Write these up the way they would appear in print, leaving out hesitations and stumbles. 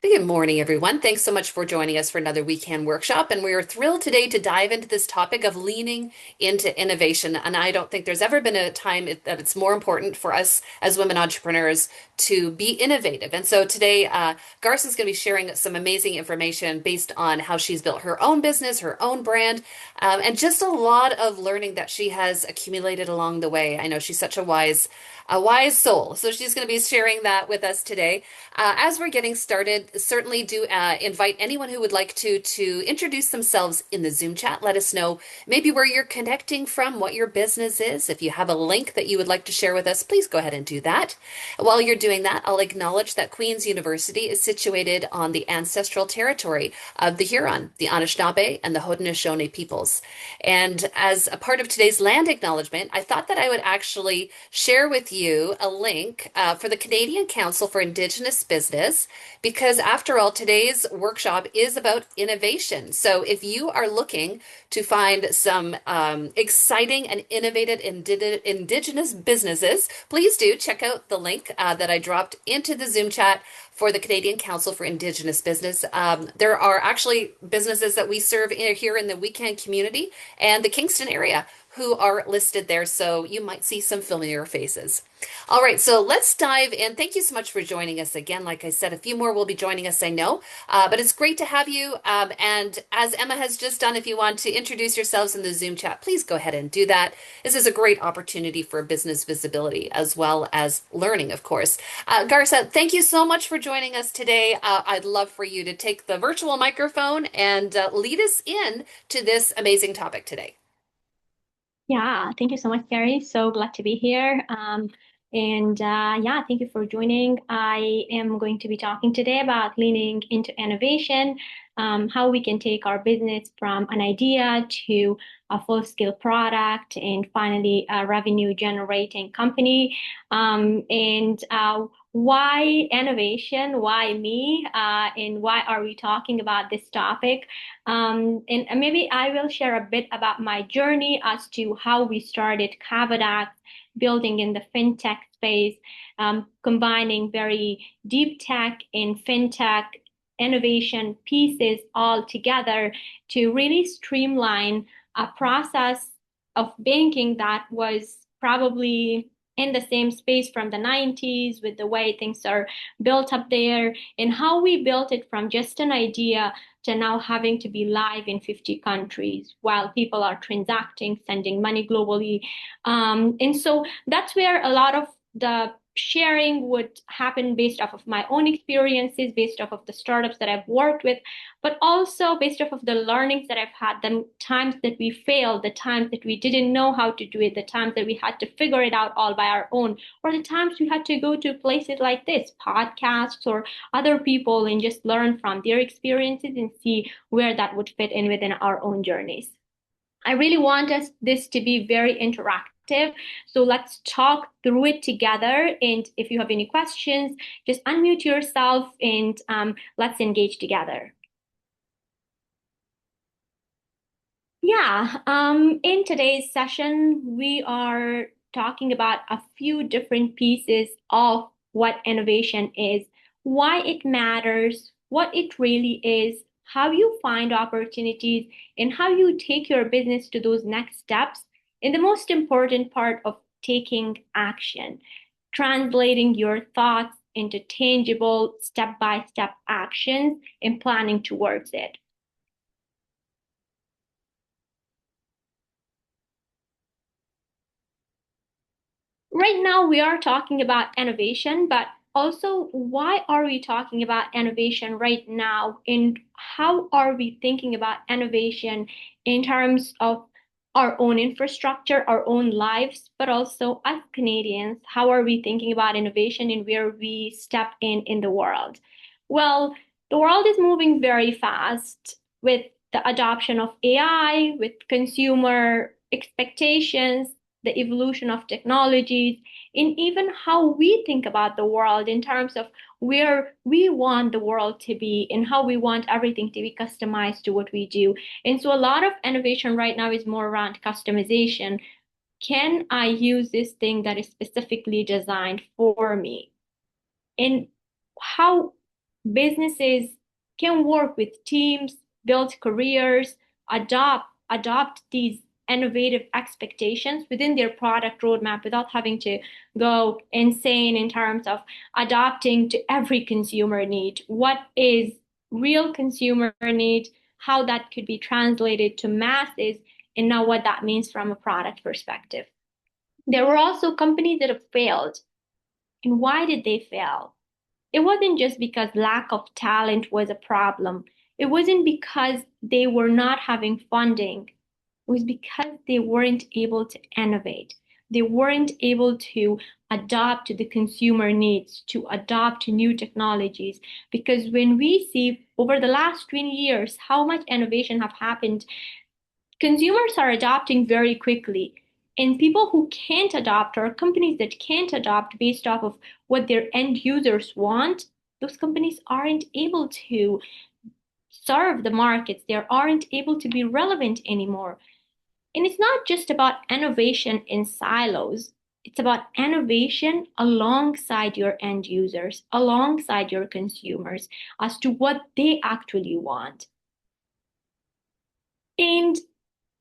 Good morning, everyone. Thanks so much for joining us for another weekend workshop. And we are thrilled today to dive into this topic of leaning into innovation. And I don't think there's ever been a time that it's more important for us as women entrepreneurs to be innovative. And so today, Garth is going to be sharing some amazing information based on how she's built her own business, her own brand, and just a lot of learning that she has accumulated along the way. I know she's such a wise soul. So she's going to be sharing that with us today. As we're getting started, certainly do invite anyone who would like to introduce themselves in the Zoom chat. Let us know maybe where you're connecting from, what your business is. If you have a link that you would like to share with us, please go ahead and do that. While you're doing that, I'll acknowledge that Queen's University is situated on the ancestral territory of the Huron, the Anishinaabe, and the Haudenosaunee peoples. And as a part of today's land acknowledgement, I thought that I would actually share with you a link for the Canadian Council for Indigenous Business, because after all, today's workshop is about innovation. So if you are looking to find some exciting and innovative Indigenous businesses, please do check out the link that I dropped into the Zoom chat for the Canadian Council for Indigenous Business. There are actually businesses that we serve here in the Weekend community and the Kingston area who are listed there, so you might see some familiar faces. All right, so let's dive in. Thank you so much for joining us again. Like I said, a few more will be joining us, I know, but it's great to have you. And as Emma has just done, if you want to introduce yourselves in the Zoom chat, please go ahead and do that. This is a great opportunity for business visibility as well as learning, of course. Garza, thank you so much for joining us today. I'd love for you to take the virtual microphone and lead us in to this amazing topic today. Yeah, thank you so much, Carrie. So glad to be here. Yeah, thank you for joining. I am going to be talking today about leaning into innovation, how we can take our business from an idea to a full-scale product and finally a revenue generating company. Why innovation? Why me? And why are we talking about this topic? And maybe I will share a bit about my journey as to how we started Kavodax, building in the fintech space, combining very deep tech and fintech innovation pieces all together to really streamline a process of banking that was probably in the same space from the 90s with the way things are built up there and how we built it from just an idea to now having to be live in 50 countries while people are transacting, sending money globally. And so that's where a lot of the sharing would happen based off of my own experiences, based off of the startups that I've worked with, but also based off of the learnings that I've had, the times that we failed, the times that we didn't know how to do it, the times that we had to figure it out all by our own, or the times we had to go to places like this, podcasts or other people, and just learn from their experiences and see where that would fit in within our own journeys. I really want this to be very interactive. So let's talk through it together. And if you have any questions, just unmute yourself and let's engage together. Yeah, in today's session, we are talking about a few different pieces of what innovation is, why it matters, what it really is, how you find opportunities, and how you take your business to those next steps. And the most important part of taking action, translating your thoughts into tangible step-by-step actions and planning towards it. Right now, we are talking about innovation, but also why are we talking about innovation right now? And how are we thinking about innovation in terms of our own infrastructure, our own lives, but also as Canadians, how are we thinking about innovation and where we step in the world? Well, the world is moving very fast with the adoption of AI, with consumer expectations, the evolution of technologies, and even how we think about the world in terms of where we want the world to be and how we want everything to be customized to what we do. And so a lot of innovation right now is more around customization. Can I use this thing that is specifically designed for me? And how Businesses can work with teams, build careers, adopt these innovative expectations within their product roadmap without having to go insane in terms of adopting to every consumer need. What is real consumer need, how that could be translated to masses, and now what that means from a product perspective. There were also companies that have failed. And why did they fail? It wasn't just because lack of talent was a problem. It wasn't because they were not having funding. It was because they weren't able to innovate. They weren't able to adapt to the consumer needs, to adopt to new technologies. Because when we see over the last 20 years how much innovation have happened, consumers are adopting very quickly. And people who can't adopt, or companies that can't adopt based off of what their end users want, those companies aren't able to serve the markets. They aren't able to be relevant anymore. And it's not just about innovation in silos. It's about innovation alongside your end users, alongside your consumers, as to what they actually want. And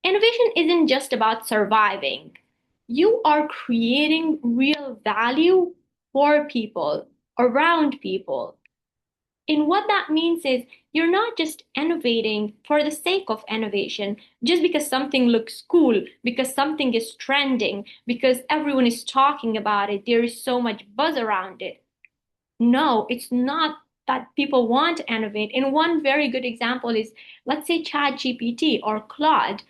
innovation isn't just about surviving. You are creating real value for people, around people. And what that means is you're not just innovating for the sake of innovation, just because something looks cool, because something is trending, because everyone is talking about it, there is so much buzz around it. No, it's not that people want to innovate. And one very good example is, let's say, ChatGPT or Claude.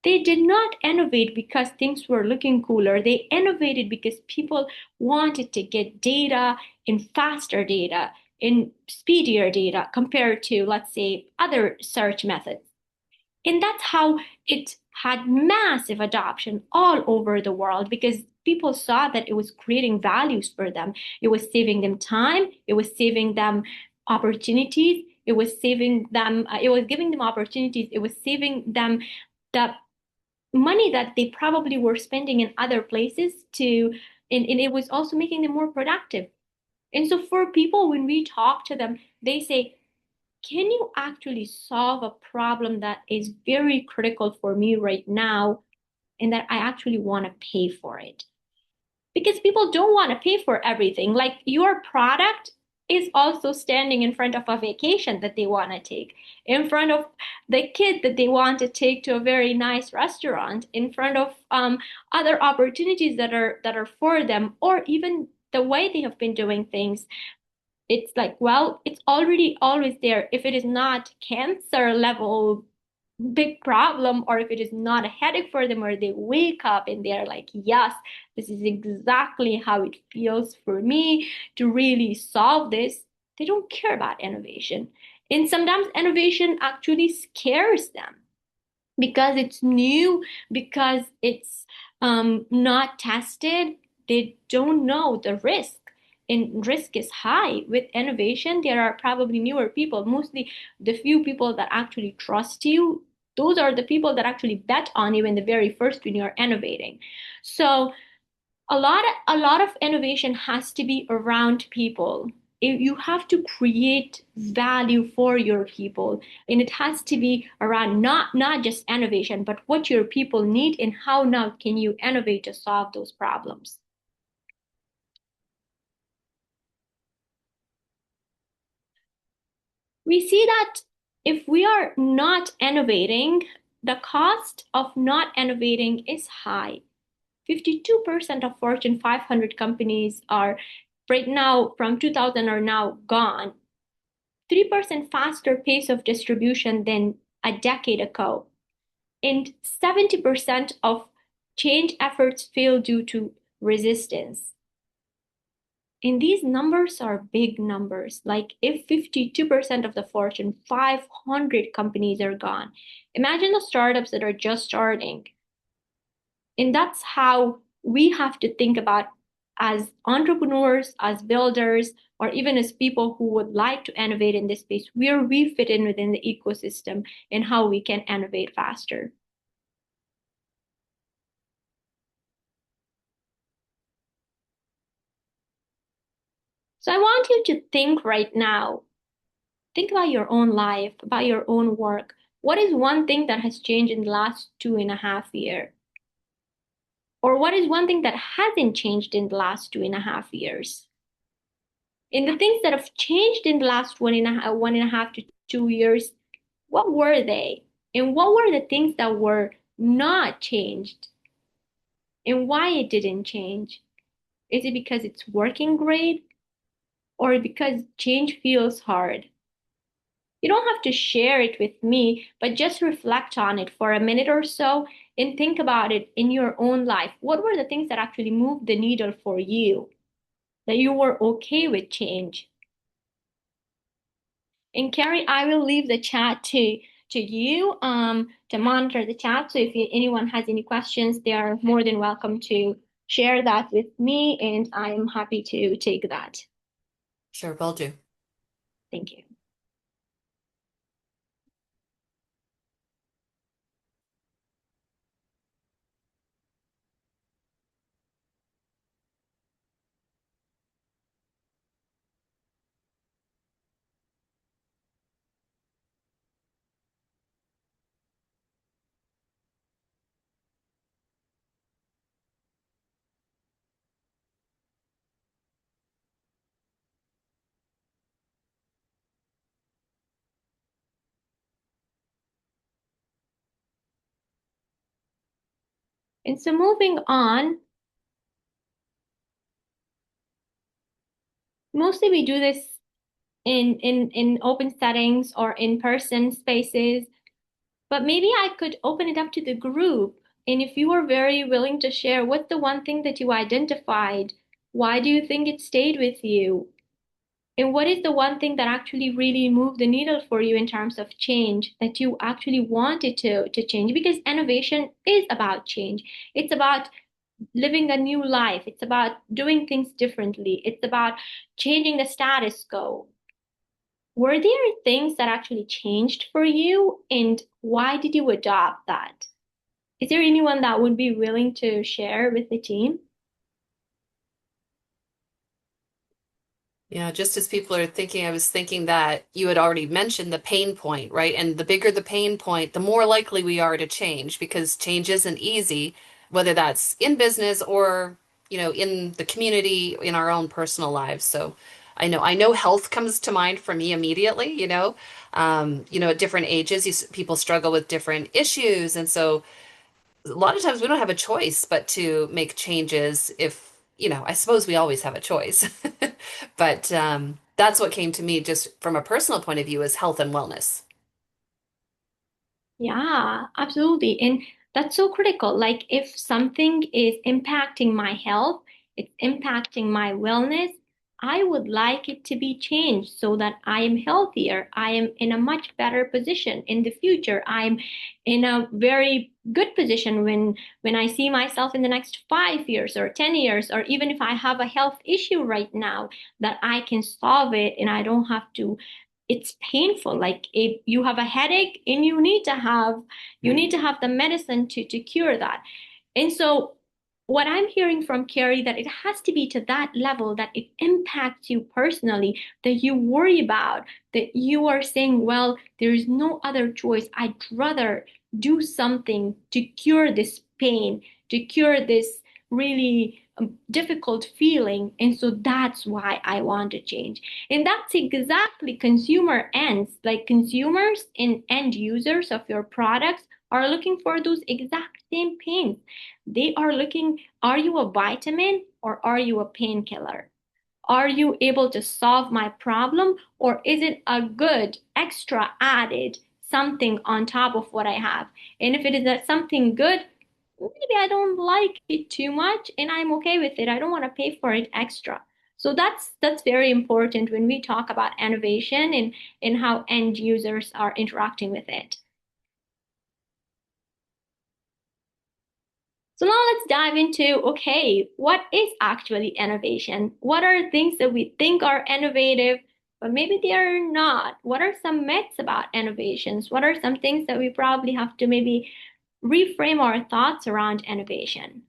They did not innovate because things were looking cooler. They innovated because people wanted to get data in faster data, in speedier data compared to, let's say, other search methods. And that's how it had massive adoption all over the world because people saw that it was creating values for them. It was saving them time, it was saving them opportunities, it was saving them, it was giving them opportunities, it was saving them the money that they probably were spending in other places to, and it was also making them more productive. And so for people, when we talk to them, they say, can you actually solve a problem that is very critical for me right now and that I actually want to pay for it? Because people don't want to pay for everything. Like your product is also standing in front of a vacation that they want to take, in front of the kid that they want to take to a very nice restaurant, in front of other opportunities that are for them, or even the way they have been doing things. It's like, well, it's already always there. If it is not cancer level big problem, or if it is not a headache for them, or they wake up and they're like, yes, this is exactly how it feels for me to really solve this, they don't care about innovation. And sometimes innovation actually scares them because it's new, because it's not tested. They don't know the risk. And risk is high. With innovation, there are probably newer people, mostly the few people that actually trust you. Those are the people that actually bet on you in the very first when you're innovating. So a lot of innovation has to be around people. You have to create value for your people, and it has to be around not just innovation, but what your people need and how now can you innovate to solve those problems. We see that if we are not innovating, the cost of not innovating is high. 52% of Fortune 500 companies are right now from 2000 are now gone. 3% faster pace of distribution than a decade ago. And 70% of change efforts fail due to resistance. And these numbers are big numbers. Like if 52% of the Fortune 500 companies are gone, imagine the startups that are just starting. And that's how we have to think about as entrepreneurs, as builders, or even as people who would like to innovate in this space, where we fit in within the ecosystem and how we can innovate faster. So I want you to think right now, think about your own life, about your own work. What is one thing that has changed in the last 2.5 years? Or what is one thing that hasn't changed in the last 2.5 years? And the things that have changed in the last 1.5 to 2 years, what were they? And what were the things that were not changed? And why it didn't change? Is it because it's working great or because change feels hard? You don't have to share it with me, but just reflect on it for a minute or so and think about it in your own life. What were the things that actually moved the needle for you, that you were okay with change? And Carrie, I will leave the chat to you to monitor the chat. So if anyone has any questions, they are more than welcome to share that with me, and I am happy to take that. Sure, will do. Thank you. And so moving on, mostly we do this in open settings or in person spaces, but maybe I could open it up to the group. And if you are very willing to share, what's the one thing that you identified? Why do you think it stayed with you? And what is the one thing that actually really moved the needle for you in terms of change that you actually wanted to change? Because innovation is about change. It's about living a new life. It's about doing things differently. It's about changing the status quo. Were there things that actually changed for you, and why did you adopt that? Is there anyone that would be willing to share with the team? Yeah, just as people are thinking, I was thinking that you had already mentioned the pain point, right? And the bigger the pain point, the more likely we are to change because change isn't easy, whether that's in business or, in the community, in our own personal lives. So I know health comes to mind for me immediately, at different ages, people struggle with different issues. And so a lot of times we don't have a choice but to make changes if, I suppose we always have a choice. But that's what came to me just from a personal point of view is health and wellness. Yeah, absolutely. And that's so critical. Like if something is impacting my health, it's impacting my wellness, I would like it to be changed so that I am healthier. I am in a much better position in the future. I'm in a very good position when I see myself in the next 5 years or 10 years, or even if I have a health issue right now, that I can solve it and I don't have to it's painful. Like if you have a headache and you need to have the medicine to cure that. And so what I'm hearing from Carrie that it has to be to that level that it impacts you personally, that you worry about, that you are saying, well, there is no other choice. I'd rather do something to cure this pain, to cure this really difficult feeling. And so that's why I want to change. And that's exactly consumer ends, like consumers and end users of your products are looking for those exact same pains. They are looking, are you a vitamin or are you a painkiller? Are you able to solve my problem or is it a good extra added something on top of what I have? And if it is something good, maybe I don't like it too much and I'm okay with it. I don't want to pay for it extra. So that's very important when we talk about innovation and how end users are interacting with it. So now let's dive into, okay, what is actually innovation? What are things that we think are innovative, but maybe they are not? What are some myths about innovations? What are some things that we probably have to maybe reframe our thoughts around innovation?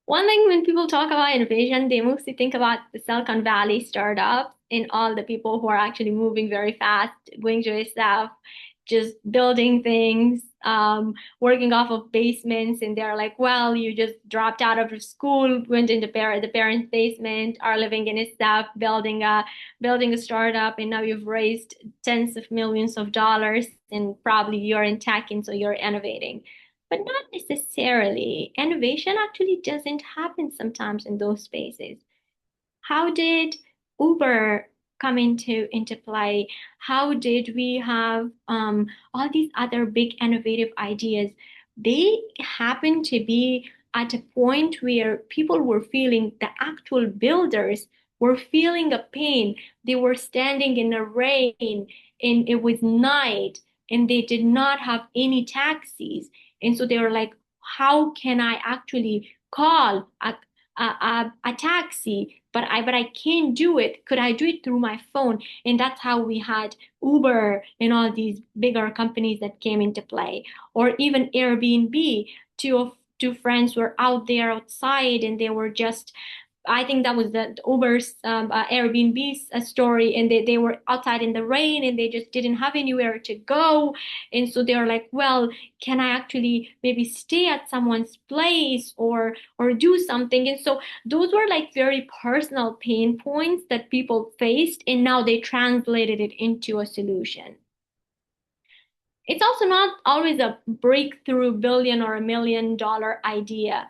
One thing when people talk about innovation, they mostly think about the Silicon Valley startups and all the people who are actually moving very fast, going to stuff, just building things, working off of basements, and they're like, well, you just dropped out of school, went into the parents' basement, are living in a stuff, building a startup, and now you've raised tens of millions of dollars, and probably you're in tech, and so you're innovating, but not necessarily. Innovation actually doesn't happen sometimes in those spaces. How did Uber come into play? How did we have all these other big innovative ideas? They happen to be at a point where people were feeling, the actual builders were feeling a pain. They were standing in the rain and it was night and they did not have any taxis. And so they were like, how can I actually call a taxi, but I can't do it. Could I do it through my phone? And that's how we had Uber and all these bigger companies that came into play, or even Airbnb. Two friends were out there outside, and they were just, I think that was the Uber's Airbnb's story, and they were outside in the rain and they just didn't have anywhere to go. And so they were like, well, can I actually maybe stay at someone's place or do something? And so those were like very personal pain points that people faced, and now they translated it into a solution. It's also not always a breakthrough billion or $1 million idea.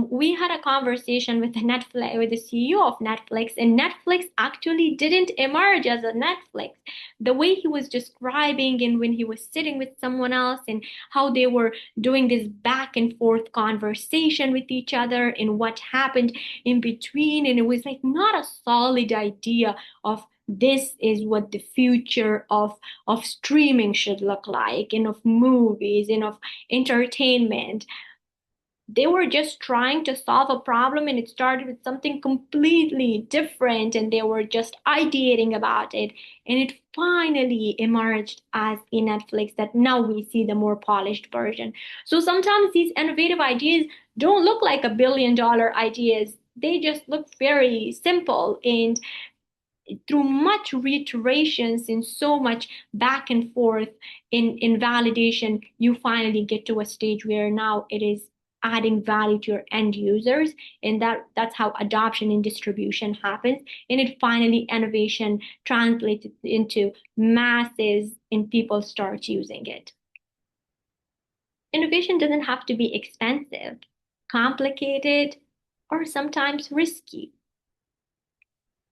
We had a conversation with with the CEO of Netflix, and Netflix actually didn't emerge as a Netflix. The way he was describing, and when he was sitting with someone else, and how they were doing this back and forth conversation with each other, and what happened in between, and it was like not a solid idea of this is what the future of streaming should look like, and of movies, and of entertainment. They were just trying to solve a problem, and it started with something completely different, and they were just ideating about it, and it finally emerged as a Netflix that now we see the more polished version. So sometimes these innovative ideas don't look like $1 billion ideas. They just look very simple, and through much reiterations and so much back and forth in validation, you finally get to a stage where now it is adding value to your end users, and that's how adoption and distribution happens, and it finally innovation translates into masses and people start using it. Innovation doesn't have to be expensive, complicated, or sometimes risky.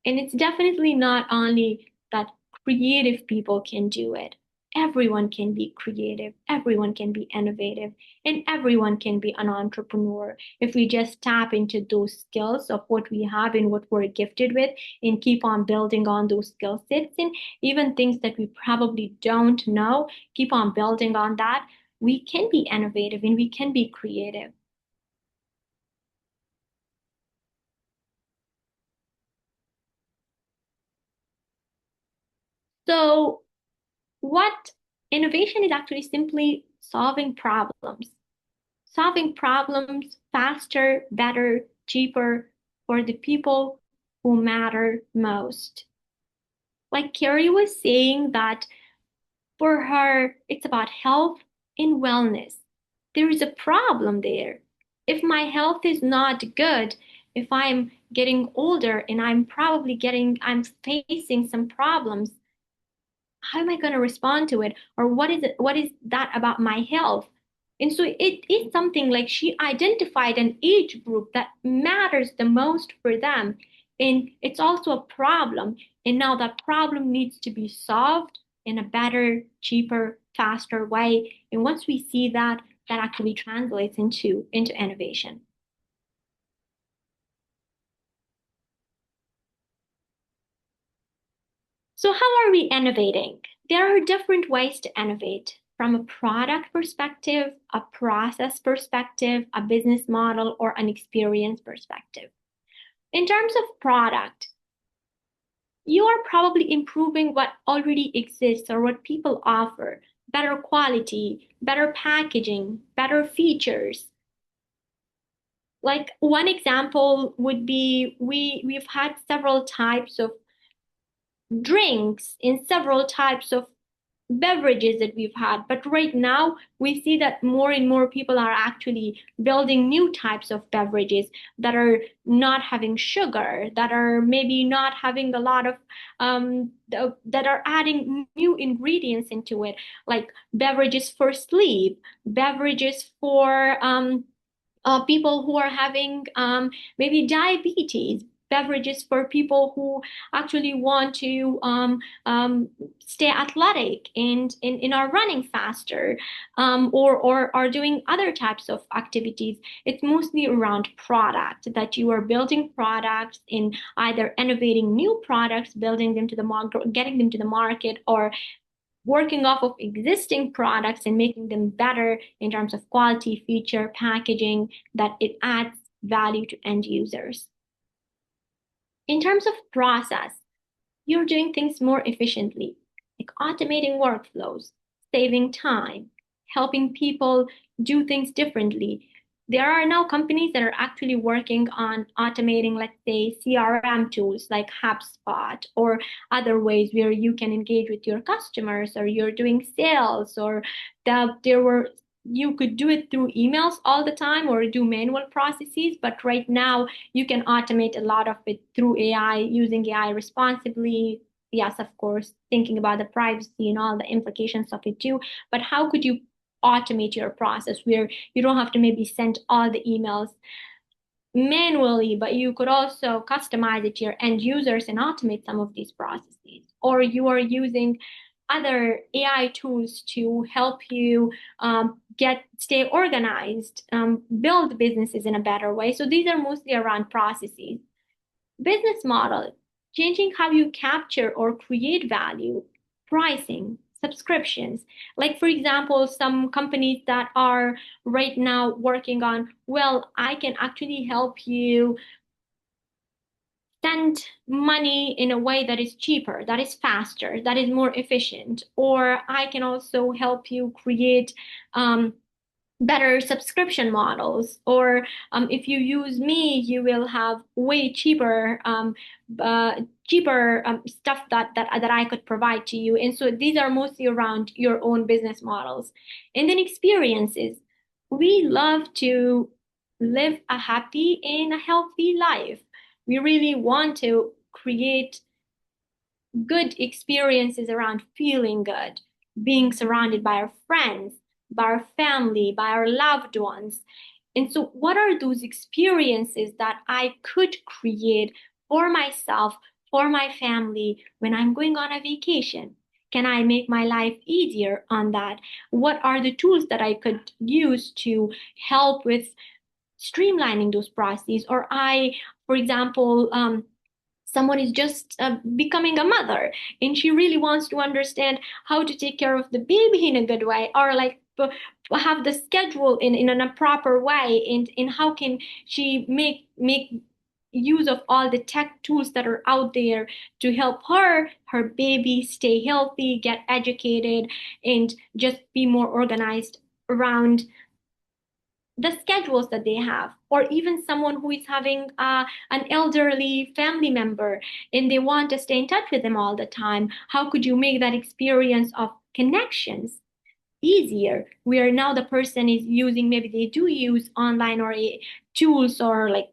And it's definitely not only that creative people can do it. Everyone can be creative, everyone can be innovative, and everyone can be an entrepreneur if we just tap into those skills of what we have and what we're gifted with, and keep on building on those skill sets, and even things that we probably don't know, keep on building on that. We can be innovative and we can be creative. So, what innovation is actually simply solving problems faster, better, cheaper for the people who matter most. Like Carrie was saying that for her, it's about health and wellness. There is a problem there. If my health is not good, if I'm getting older and I'm facing some problems, how am I going to respond to it? Or what is that about my health? And so it is something like she identified an age group that matters the most for them. And it's also a problem. And now that problem needs to be solved in a better, cheaper, faster way. And once we see that, that actually translates into innovation. So how are we innovating? There are different ways to innovate from a product perspective, a process perspective, a business model, or an experience perspective. In terms of product, you are probably improving what already exists or what people offer. Better quality, better packaging, better features. Like one example would be we've had several types of drinks in several types of beverages that we've had. But right now, we see that more and more people are actually building new types of beverages that are not having sugar, that are maybe not having a lot of, that are adding new ingredients into it, like beverages for sleep, beverages for people who are having maybe diabetes, beverages for people who actually want to stay athletic and are running faster, or are doing other types of activities. It's mostly around product, that you are building products in either innovating new products, building them to the market, getting them to the market, or working off of existing products and making them better in terms of quality, feature, packaging, that it adds value to end users. In terms of process, you're doing things more efficiently, like automating workflows, saving time, helping people do things differently. There are now companies that are actually working on automating, let's say, CRM tools like HubSpot or other ways where you can engage with your customers, or you're doing sales, or that there were you could do it through emails all the time or do manual processes, but right now you can automate a lot of it through AI, using AI responsibly. Yes, of course, thinking about the privacy and all the implications of it too. But how could you automate your process where you don't have to maybe send all the emails manually, but you could also customize it to your end users and automate some of these processes? Or you are using other AI tools to help you get stay organized, build businesses in a better way. So these are mostly around processes. Business model, changing how you capture or create value, pricing, subscriptions. Like, for example, some companies that are right now working on, well, I can actually help you send money in a way that is cheaper, that is faster, that is more efficient. Or I can also help you create better subscription models. Or if you use me, you will have way cheaper stuff that I could provide to you. And so these are mostly around your own business models. And then experiences. We love to live a happy and a healthy life. We really want to create good experiences around feeling good, being surrounded by our friends, by our family, by our loved ones. And so, what are those experiences that I could create for myself, for my family when I'm going on a vacation? Can I make my life easier on that? What are the tools that I could use to help with streamlining those processes? Or for example, someone is just becoming a mother and she really wants to understand how to take care of the baby in a good way, or like have the schedule in a proper way, and how can she make use of all the tech tools that are out there to help her baby stay healthy, get educated, and just be more organized around the schedules that they have. Or even someone who is having an elderly family member and they want to stay in touch with them all the time. How could you make that experience of connections easier, where now the person is using, maybe they do use online or tools or like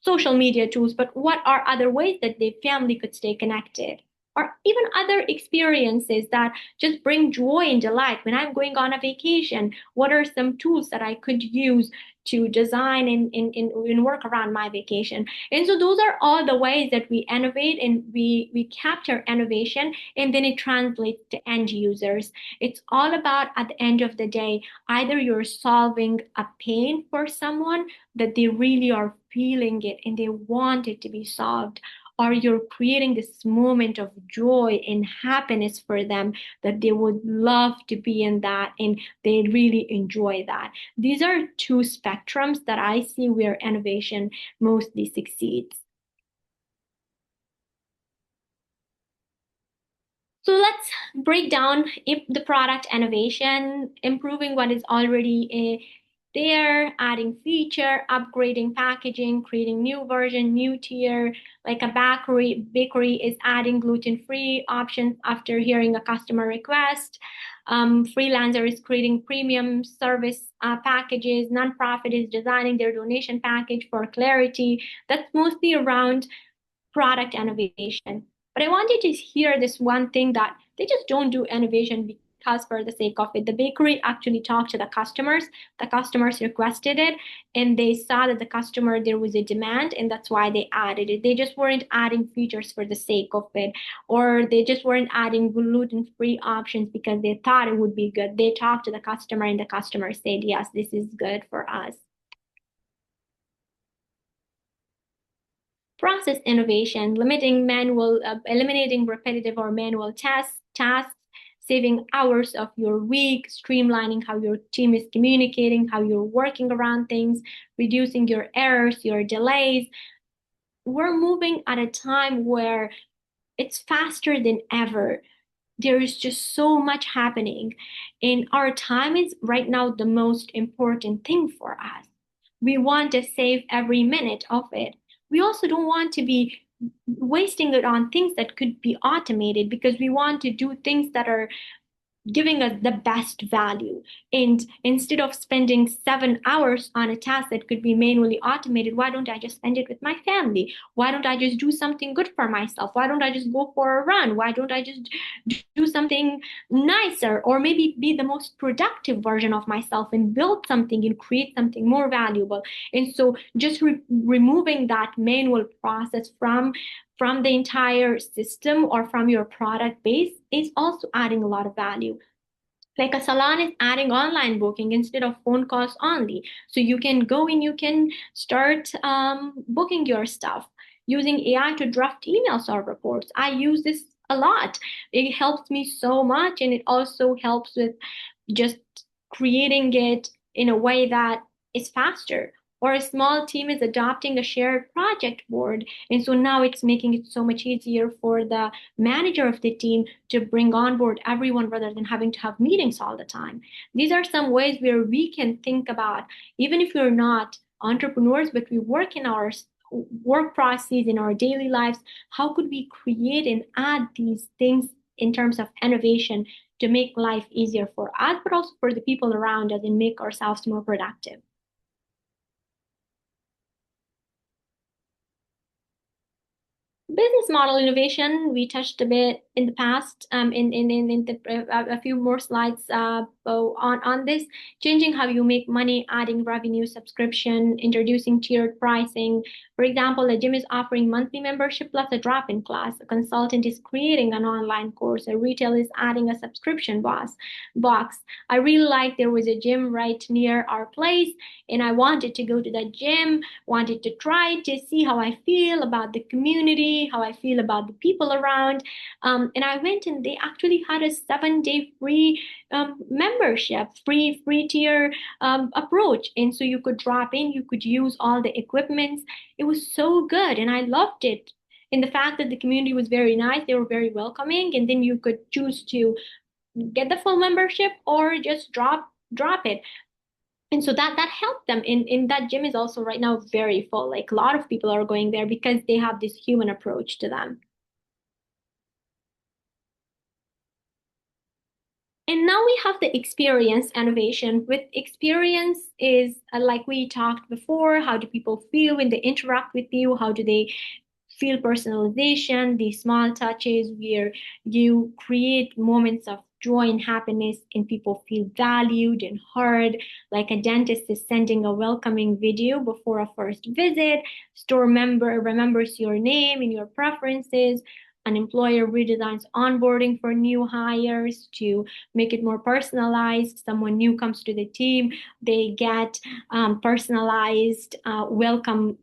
social media tools, but what are other ways that the family could stay connected? Or even other experiences that just bring joy and delight. When I'm going on a vacation, what are some tools that I could use to design and work around my vacation? And so those are all the ways that we innovate, and we capture innovation, and then it translates to end users. It's all about, at the end of the day, either you're solving a pain for someone that they really are feeling it and they want it to be solved, or you're creating this moment of joy and happiness for them, that they would love to be in that and they really enjoy that. These are two spectrums that I see where innovation mostly succeeds. So let's break down if the product innovation, improving what is already there, adding feature, upgrading packaging, creating new version, new tier, like a bakery is adding gluten-free options after hearing a customer request. Freelancer is creating premium service packages. Nonprofit is designing their donation package for clarity. That's mostly around product innovation. But I wanted to hear this one thing that they just don't do innovation because for the sake of it. The bakery actually talked to the customers requested it, and they saw that the customer there was a demand, and that's why they added it. They just weren't adding features for the sake of it, or they just weren't adding gluten-free options because they thought it would be good. They talked to the customer, and the customer said, yes, this is good for us. Process innovation, eliminating repetitive or manual tasks, saving hours of your week, streamlining how your team is communicating, how you're working around things, reducing your errors, your delays. We're moving at a time where it's faster than ever. There is just so much happening, and our time is right now the most important thing for us. We want to save every minute of it. We also don't want to be wasting it on things that could be automated because we want to do things that are giving us the best value. And instead of spending 7 hours on a task that could be manually automated, why don't I just spend it with my family? Why don't I just do something good for myself? Why don't I just go for a run? Why don't I just do something nicer, or maybe be the most productive version of myself and build something and create something more valuable? And so just removing that manual process from the entire system or from your product base is also adding a lot of value. Like a salon is adding online booking instead of phone calls only. So you can go and you can start booking your stuff using AI to draft emails or reports. I use this a lot. It helps me so much, and it also helps with just creating it in a way that is faster. Or a small team is adopting a shared project board. And so now it's making it so much easier for the manager of the team to bring on board everyone rather than having to have meetings all the time. These are some ways where we can think about, even if we're not entrepreneurs, but we work in our work processes in our daily lives, how could we create and add these things in terms of innovation to make life easier for us, but also for the people around us and make ourselves more productive? Business model innovation, we touched a bit in the past, a few more slides on this. Changing how you make money, adding revenue, subscription, introducing tiered pricing. For example, a gym is offering monthly membership plus a drop-in class. A consultant is creating an online course. A retail is adding a subscription box. I really like there was a gym right near our place, and I wanted to go to that gym, wanted to try to see how I feel about the community, how I feel about the people around. And I went, and they actually had a 7-day free membership, free tier approach. And so you could drop in, you could use all the equipments. It was so good, and I loved it. And the fact that the community was very nice, they were very welcoming, and then you could choose to get the full membership or just drop it. And so that helped them. In that gym is also right now very full. Like a lot of people are going there because they have this human approach to them. And now we have the experience innovation. With experience is like we talked before, how do people feel when they interact with you? How do they feel personalization, these small touches where you create moments of joy and happiness and people feel valued and heard, like a dentist is sending a welcoming video before a first visit, store member remembers your name and your preferences, an employer redesigns onboarding for new hires to make it more personalized. Someone new comes to the team, they get personalized welcome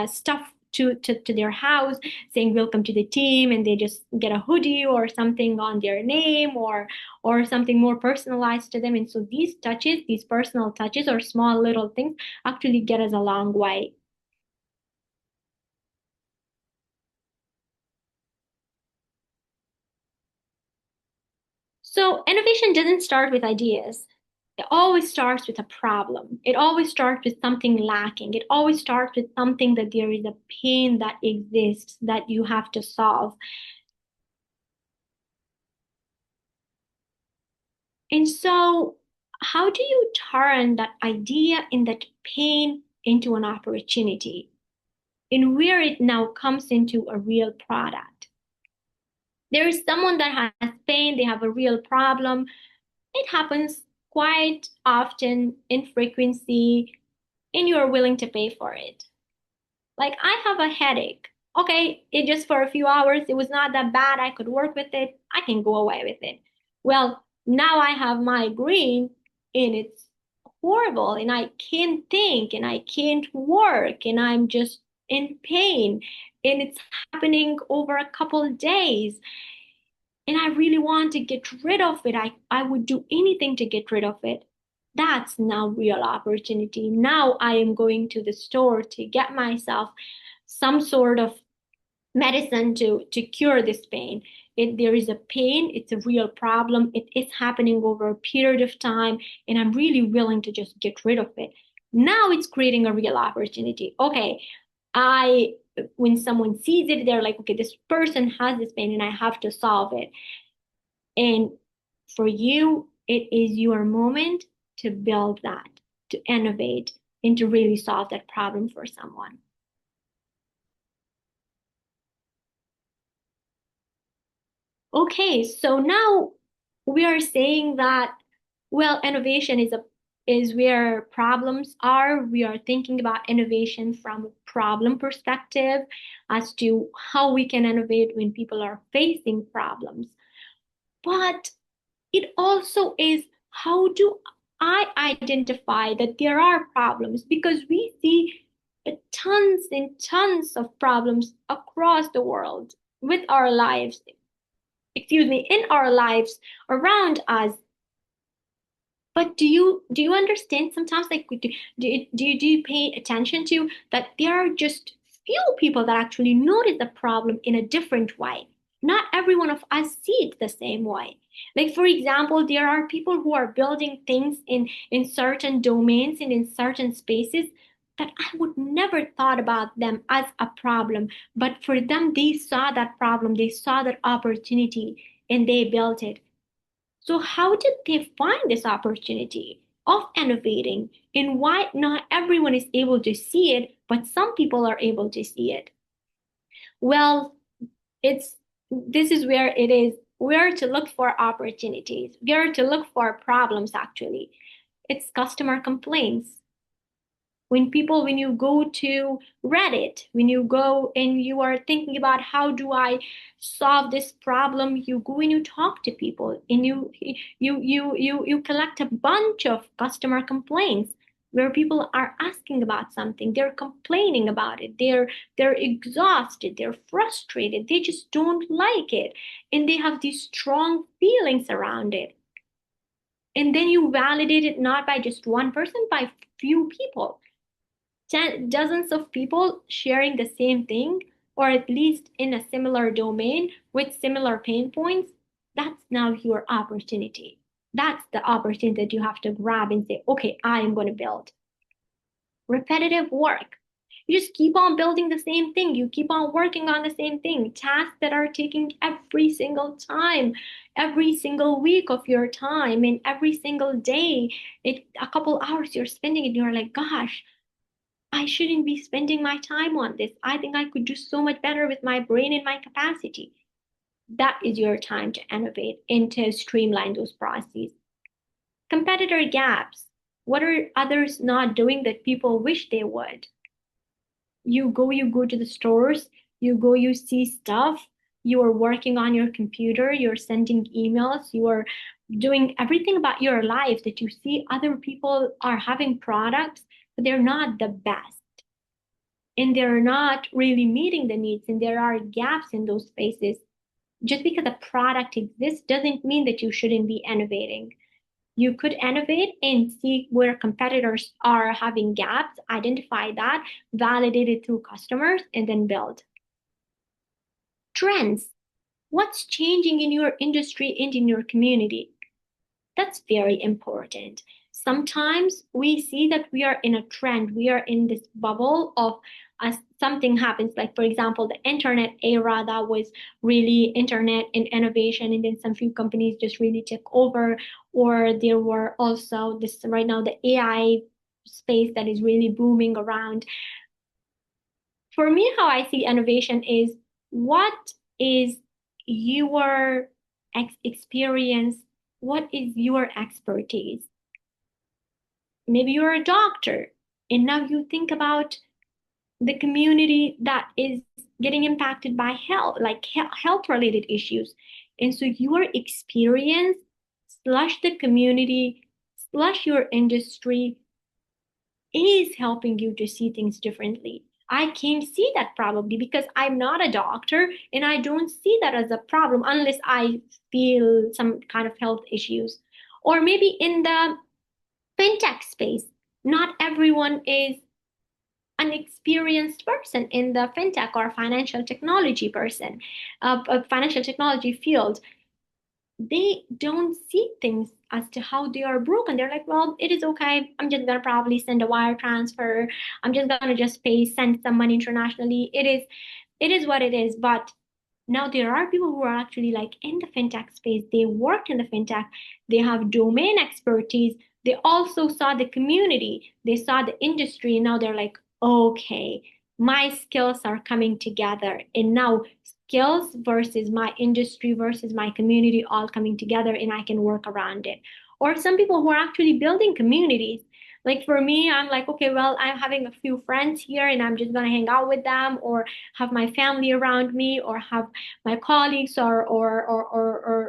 stuff to their house saying welcome to the team, and they just get a hoodie or something on their name or something more personalized to them. And so these touches, these personal touches or small little things actually get us a long way. So innovation doesn't start with ideas. It always starts with a problem. It always starts with something lacking. It always starts with something that there is a pain that exists that you have to solve. And so, how do you turn that idea and that pain into an opportunity? And where it now comes into a real product. There is someone that has pain, they have a real problem. It happens quite often in frequency, and you're willing to pay for it. Like, I have a headache. Okay, it just for a few hours, it was not that bad. I could work with it. I can go away with it. Well, now I have migraine and it's horrible and I can't think and I can't work and I'm just in pain and it's happening over a couple of days and I really want to get rid of it. I would do anything to get rid of it. That's now real opportunity. Now I am going to the store to get myself some sort of medicine to cure this pain. There is a pain, it's a real problem, it is happening over a period of time, and I'm really willing to just get rid of it. Now it's creating a real opportunity. Okay, I when someone sees it, they're like, okay, this person has this pain and I have to solve it. And for you, it is your moment to build that, to innovate, and to really solve that problem for someone. Okay, so now we are saying that, well, innovation is where problems are. We are thinking about innovation from a problem perspective as to how we can innovate when people are facing problems. But it also is how do I identify that there are problems because we see tons and tons of problems across the world with our lives, in our lives around us. But do you understand sometimes like do you pay attention to that there are just few people that actually notice the problem in a different way. Not every one of us see it the same way. Like for example, there are people who are building things in certain domains and in certain spaces that I would never thought about them as a problem, but for them they saw that problem, they saw that opportunity and they built it. So, how did they find this opportunity of innovating and why not everyone is able to see it, but some people are able to see it? Well, it's this is where it is where to look for opportunities, where to look for problems actually. It's customer complaints. When you go to Reddit, when you go and you are thinking about how do I solve this problem, you go and you talk to people and you collect a bunch of customer complaints where people are asking about something, they're complaining about it, they're exhausted, they're frustrated, they just don't like it, and they have these strong feelings around it. And then you validate it not by just one person, by few people, dozens of people sharing the same thing, or at least in a similar domain with similar pain points, that's now your opportunity. That's the opportunity that you have to grab and say, okay, I am going to build. Repetitive work. You just keep on building the same thing. You keep on working on the same thing. Tasks that are taking every single time, every single week of your time, and every single day. A couple hours you're spending it, you're like, gosh, I shouldn't be spending my time on this. I think I could do so much better with my brain and my capacity. That is your time to innovate and to streamline those processes. Competitor gaps. What are others not doing that people wish they would? You go to the stores, you see stuff, you are working on your computer, you're sending emails, you are doing everything about your life that you see other people are having products, but they're not the best and they're not really meeting the needs and there are gaps in those spaces. Just because a product exists doesn't mean that you shouldn't be innovating. You could innovate and see where competitors are having gaps, identify that, validate it through customers, and then build. Trends. What's changing in your industry and in your community? That's very important. sometimes we see that we are in a trend, we are in this bubble of as something happens, like for example, the internet era that was really internet and innovation, and then some few companies just really took over, or there were also this right now the AI space that is really booming around. For me, how I see innovation is what is your experience, what is your expertise? Maybe you're a doctor, and now you think about the community that is getting impacted by health, like health related issues. And so your experience slash the community slash your industry is helping you to see things differently. I can see that probably because I'm not a doctor and I don't see that as a problem unless I feel some kind of health issues. Or maybe in the fintech space, not everyone is an experienced person in the fintech or financial technology person, financial technology field. They don't see things as to how they are broken. They're like, well, it is okay. I'm just gonna probably send a wire transfer. I'm just gonna just pay, send some money internationally. It is what it is. But now there are people who are actually like in the fintech space. They worked in the fintech. They have domain expertise. They also saw the community. They saw the industry. And now they're like, okay, my skills are coming together. And now skills versus my industry versus my community all coming together and I can work around it. Or some people who are actually building communities. Like for me, I'm like, okay, well, I'm having a few friends here and I'm just gonna hang out with them or have my family around me or have my colleagues or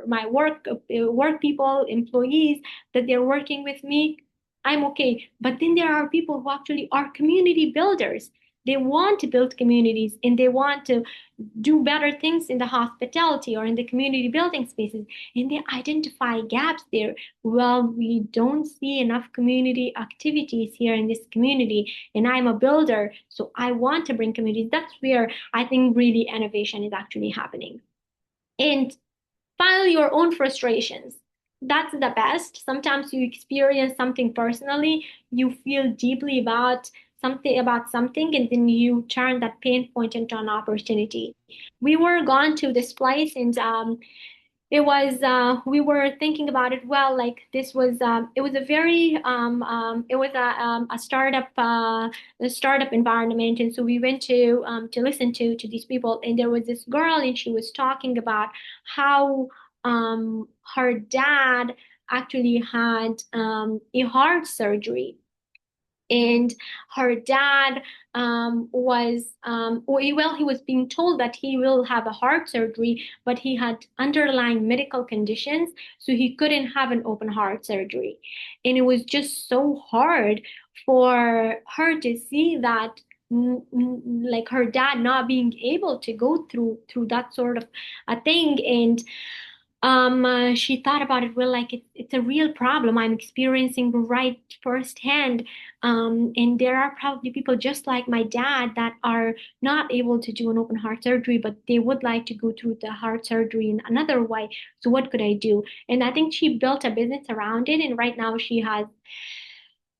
my work people, employees that they're working with me. I'm okay. But then there are people who actually are community builders. They want to build communities and they want to do better things in the hospitality or in the community building spaces, and they identify gaps there. Well, we don't see enough community activities here in this community, and I'm a builder, so I want to bring communities. That's where I think really innovation is actually happening. And file your own frustrations. That's the best. Sometimes you experience something personally, you feel deeply about something, and then you turn that pain point into an opportunity. We were gone to this place, and it was we were thinking about it. Well, like this was it was a very it was a startup environment, and so we went to listen to these people, and there was this girl and she was talking about how her dad actually had a heart surgery, and her dad well, he was being told that he will have a heart surgery, but he had underlying medical conditions, so he couldn't have an open heart surgery. And it was just so hard for her to see that, like her dad not being able to go through that sort of a thing. And she thought about it. Well, like it's a real problem I'm experiencing right firsthand. And there are probably people just like my dad that are not able to do an open heart surgery, but they would like to go through the heart surgery in another way. So what could I do? And I think she built a business around it. And right now she has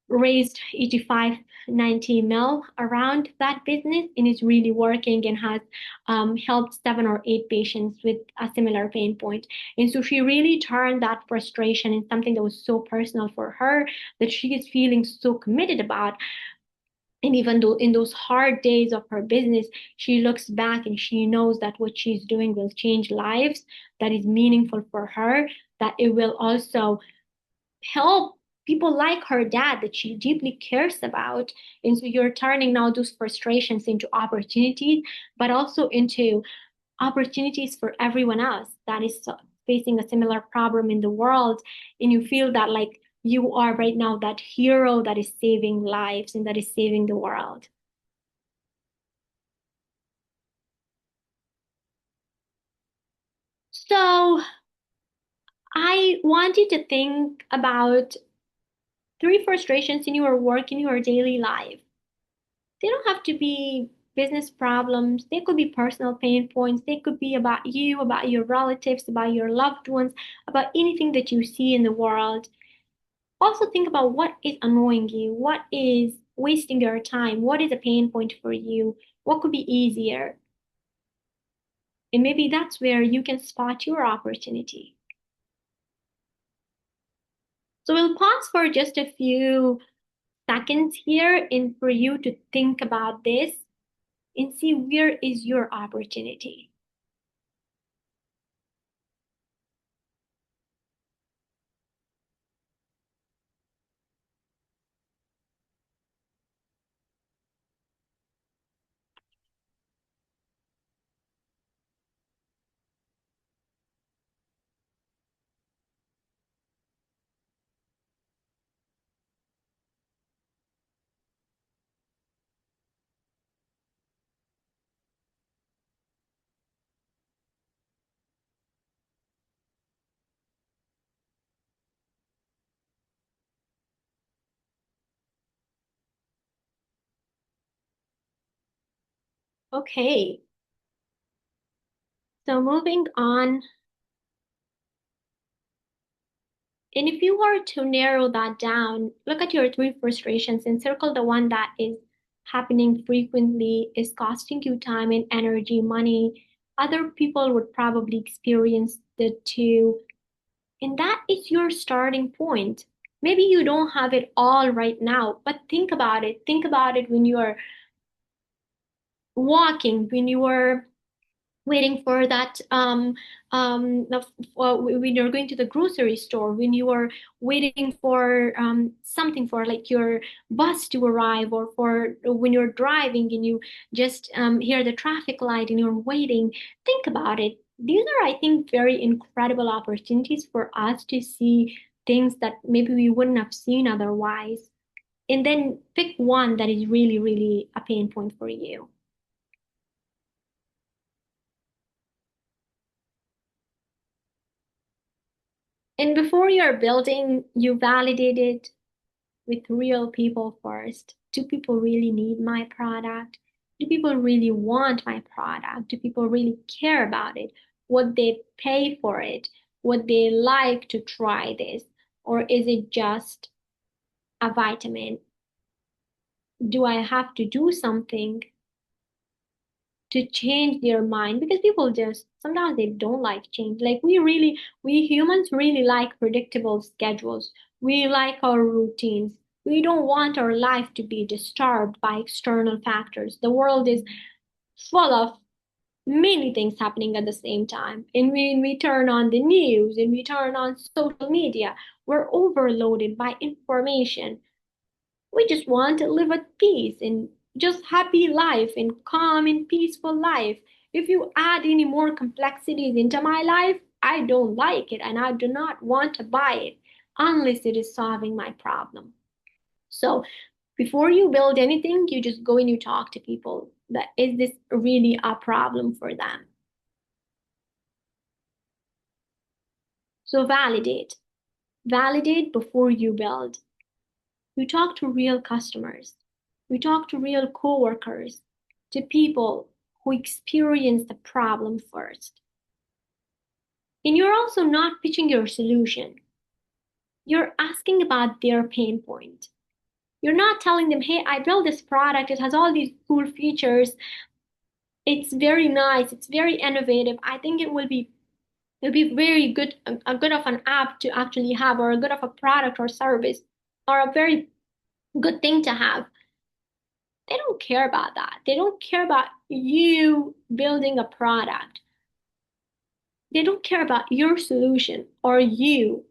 raised 85, 90 mil around that business, and it's really working and has helped 7 or 8 patients with a similar pain point. And so she really turned that frustration in something that was so personal for her, that she is feeling so committed about. And even though in those hard days of her business, she looks back and she knows that what she's doing will change lives, that is meaningful for her, that it will also help people like her dad that she deeply cares about. And so you're turning now those frustrations into opportunities, but also into opportunities for everyone else that is facing a similar problem in the world. And you feel that like you are right now that hero that is saving lives and that is saving the world. So I want you to think about 3 frustrations in your work, in your daily life. They don't have to be business problems. They could be personal pain points. They could be about you, about your relatives, about your loved ones, about anything that you see in the world. Also think about what is annoying you, what is wasting your time, what is a pain point for you, what could be easier. And maybe that's where you can spot your opportunity. So we'll pause for just a few seconds here and for you to think about this and see where is your opportunity. Okay, so moving on. And if you were to narrow that down, look at your three frustrations and circle the one that is happening frequently, is costing you time and energy, money. Other people would probably experience the two. And that is your starting point. Maybe you don't have it all right now, but think about it. Think about it when you are walking, when you are waiting for that when you're going to the grocery store, when you are waiting for something, for like your bus to arrive, or for when you're driving and you just hear the traffic light and you're waiting. Think about it. These are, I think, very incredible opportunities for us to see things that maybe we wouldn't have seen otherwise, and then pick one that is really, really a pain point for you. And before you're building, you validate it with real people first. Do people really need my product? Do people really want my product? Do people really care about it? Would they pay for it? Would they like to try this? Or is it just a vitamin? Do I have to do something to change their mind? Because people just sometimes they don't like change. Like we humans really like predictable schedules. We like our routines. We don't want our life to be disturbed by external factors. The world is full of many things happening at the same time. And when we turn on the news and we turn on social media, we're overloaded by information. We just want to live at peace and just happy life and calm and peaceful life. If you add any more complexities into my life, I don't like it and I do not want to buy it unless it is solving my problem. So before you build anything, you just go and you talk to people. That is this really a problem for them? So validate before you build. We talk to real customers. We talk to real coworkers, to people who experience the problem first. And you're also not pitching your solution. You're asking about their pain point. You're not telling them, hey, I built this product. It has all these cool features. It's very nice. It's very innovative. I think it'll be very good, a good of an app to actually have, or a good of a product or service, or a very good thing to have. They don't care about that. They don't care about you building a product. They don't care about your solution or you,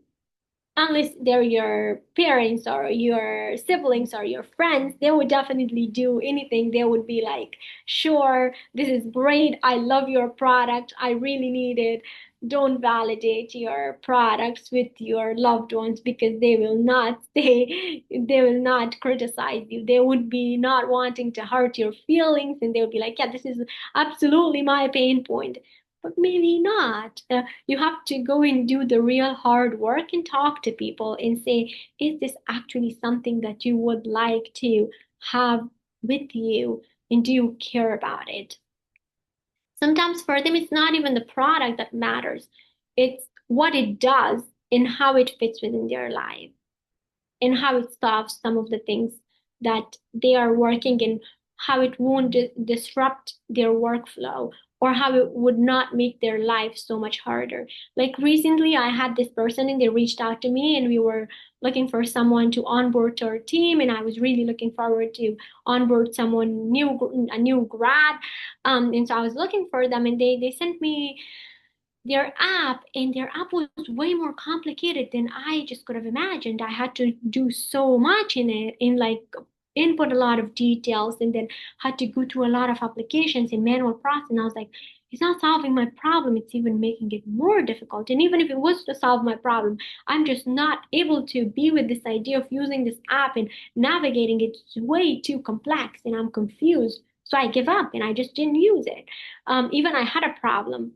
unless they're your parents or your siblings or your friends. They would definitely do anything. They would be like, sure, this is great. I love your product. I really need it. Don't validate your products with your loved ones, because they will not say, they will not criticize you. They would be not wanting to hurt your feelings, and they would be like, yeah, this is absolutely my pain point. But maybe not. You have to go and do the real hard work and talk to people and say, is this actually something that you would like to have with you? And do you care about it? Sometimes for them, it's not even the product that matters, it's what it does and how it fits within their life. and how it solves some of the things that they are working in, how it won't disrupt their workflow, or how it would not make their life so much harder. Like recently, I had this person and they reached out to me and we were looking for someone to onboard to our team. And I was really looking forward to onboard someone new, a new grad. And so I was looking for them and they sent me their app, and their app was way more complicated than I just could have imagined. I had to do so much in it, in like input a lot of details, and then had to go through a lot of applications and manual process. And I was like, it's not solving my problem. It's even making it more difficult. And even if it was to solve my problem, I'm just not able to be with this idea of using this app and navigating it. It's way too complex, and I'm confused. So I give up and I just didn't use it. Even I had a problem.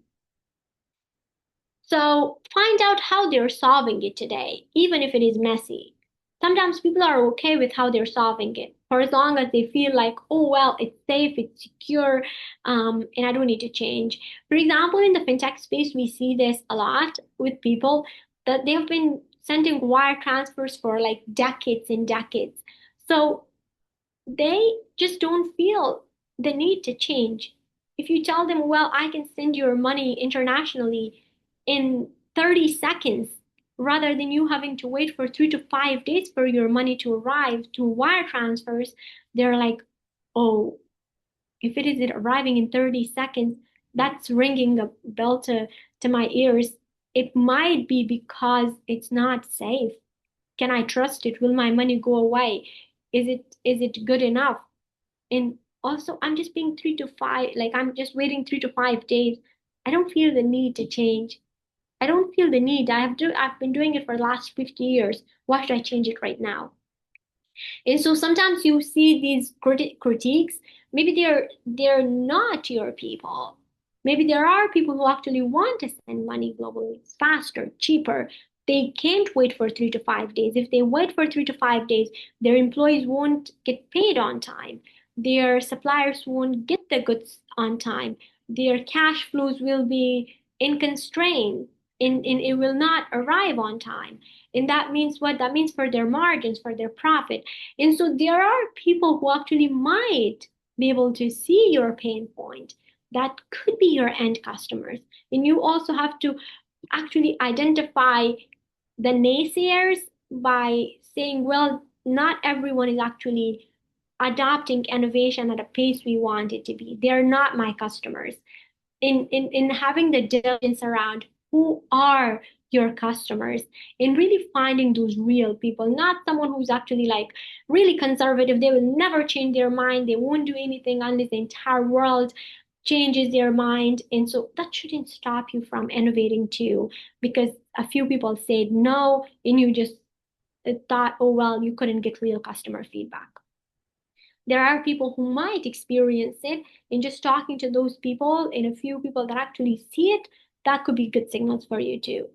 So find out how they're solving it today, even if it is messy. Sometimes people are okay with how they're solving it for as long as they feel like, oh, well, it's safe, it's secure, and I don't need to change. For example, in the fintech space, we see this a lot with people that they've been sending wire transfers for like decades and decades. So they just don't feel the need to change. If you tell them, well, I can send your money internationally in 30 seconds, rather than you having to wait for 3 to 5 days for your money to arrive through wire transfers, they're like, oh, if it is arriving in 30 seconds, that's ringing a bell to my ears. It might be because it's not safe. Can I trust it? Will my money go away? Is it good enough? And also, I'm just being 3 to 5, like I'm just waiting 3 to 5 days. I don't feel the need to change. I don't feel the need. I've been doing it for the last 50 years. Why should I change it right now? And so sometimes you see these critiques. Maybe they're not your people. Maybe there are people who actually want to send money globally. It's faster, cheaper. They can't wait for 3 to 5 days. If they wait for 3 to 5 days, their employees won't get paid on time. Their suppliers won't get the goods on time. Their cash flows will be in constraint, and it will not arrive on time. And that means what? That means for their margins, for their profit. And so there are people who actually might be able to see your pain point. That could be your end customers. And you also have to actually identify the naysayers by saying, well, not everyone is actually adopting innovation at a pace we want it to be. They're not my customers. In having the diligence around who are your customers and really finding those real people, not someone who's actually like really conservative. They will never change their mind. They won't do anything unless the entire world changes their mind. And so that shouldn't stop you from innovating too, because a few people said no and you just thought, oh, well, you couldn't get real customer feedback. There are people who might experience it, and just talking to those people and a few people that actually see it, that could be good signals for you too.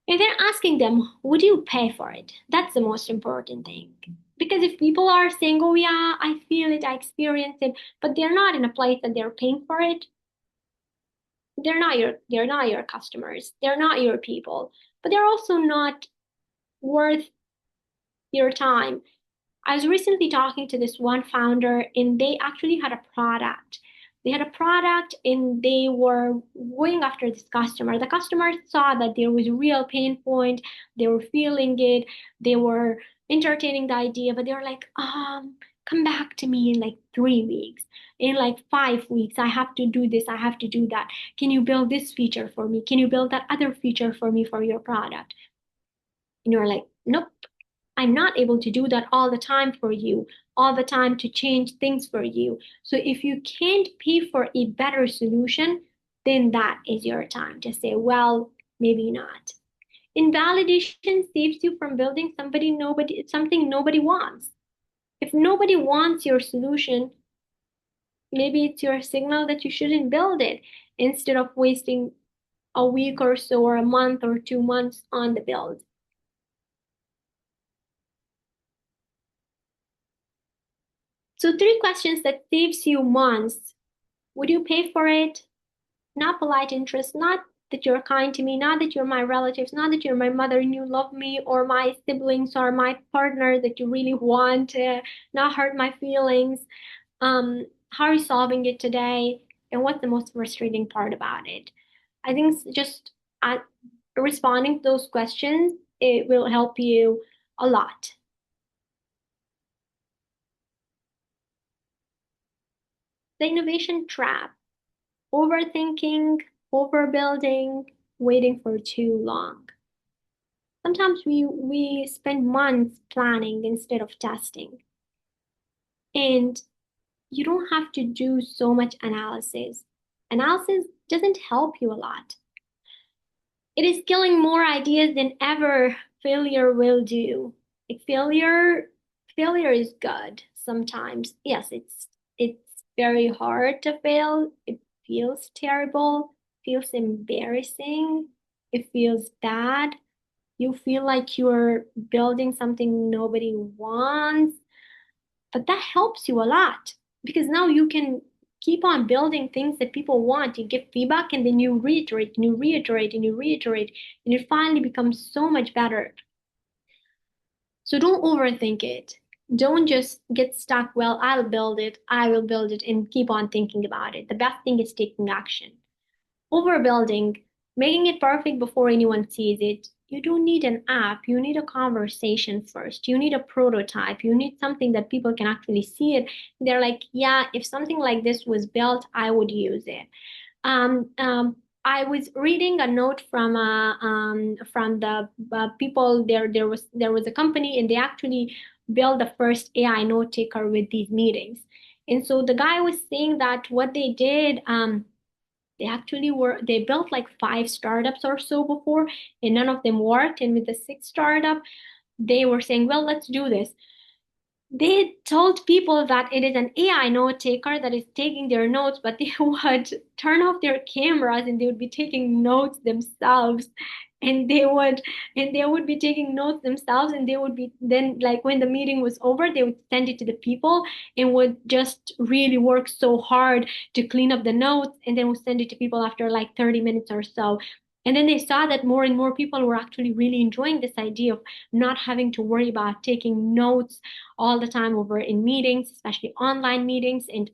And then asking them, would you pay for it? That's the most important thing. Because if people are saying, oh yeah, I feel it, I experience it, but they're not in a place that they're paying for it, they're not your customers. They're not your people. But they're also not worth your time. I was recently talking to this one founder, and they actually had a product. They had a product and they were going after this customer. The customer saw that there was a real pain point. They were feeling it. They were entertaining the idea, but they were like, come back to me in like 3 weeks. In like 5 weeks, I have to do this. I have to do that. Can you build this feature for me? Can you build that other feature for me for your product? And you're like, nope. I'm not able to do that all the time for you, all the time to change things for you. So if you can't pay for a better solution, then that is your time to say, well, maybe not. Invalidation saves you from building something nobody wants. If nobody wants your solution, maybe it's your signal that you shouldn't build it instead of wasting a week or so or a month or 2 months on the build. So 3 questions that saves you months. Would you pay for it? Not polite interest, not that you're kind to me, not that you're my relatives, not that you're my mother and you love me, or my siblings or my partner that you really want to not hurt my feelings. How are you solving it today? And what's the most frustrating part about it? I think just uh, responding to those questions, it will help you a lot. The innovation trap, overthinking, overbuilding, waiting for too long. Sometimes we spend months planning instead of testing. And you don't have to do so much analysis. Analysis doesn't help you a lot. It is killing more ideas than ever failure will do. Like failure is good sometimes. Yes, it's very hard to fail. It feels terrible, feels embarrassing, it feels bad. You feel like you're building something nobody wants, but that helps you a lot because now you can keep on building things that people want. You give feedback and then you reiterate and you reiterate and you reiterate, and it finally becomes so much better. So don't overthink it. Don't just get stuck, well, I will build it, and keep on thinking about it. The best thing is taking action. Overbuilding, making it perfect before anyone sees it. You don't need an app. You need a conversation first. You need a prototype. You need something that people can actually see it. They're like, yeah, if something like this was built, I would use it. Um, um, I was reading a note from the people there. There was a company, and they actually built the first AI note taker with these meetings. And so the guy was saying that what they did, they built like five startups or so before, and none of them worked. And with the sixth startup, they were saying, well, let's do this. They told people that it is an AI note taker that is taking their notes, but they would turn off their cameras and they would be taking notes themselves. And they would be taking notes themselves, and they would be then, like, when the meeting was over, they would send it to the people and would just really work so hard to clean up the notes, and then would send it to people after like 30 minutes or so. And then they saw that more and more people were actually really enjoying this idea of not having to worry about taking notes all the time over in meetings, especially online meetings, and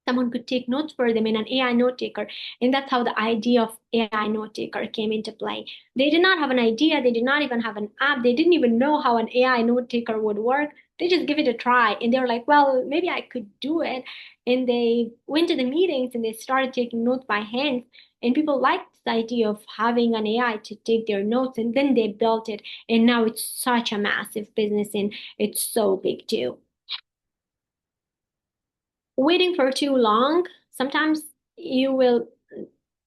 someone could take notes for them in an AI note taker. And that's how the idea of AI note taker came into play. They did not have an idea, they did not even have an app, they didn't even know how an AI note taker would work. They just give it a try and they were like, well, maybe I could do it. And they went to the meetings and they started taking notes by hand. And people liked the idea of having an AI to take their notes, and then they built it. And now it's such a massive business and it's so big too. Waiting for too long, sometimes you will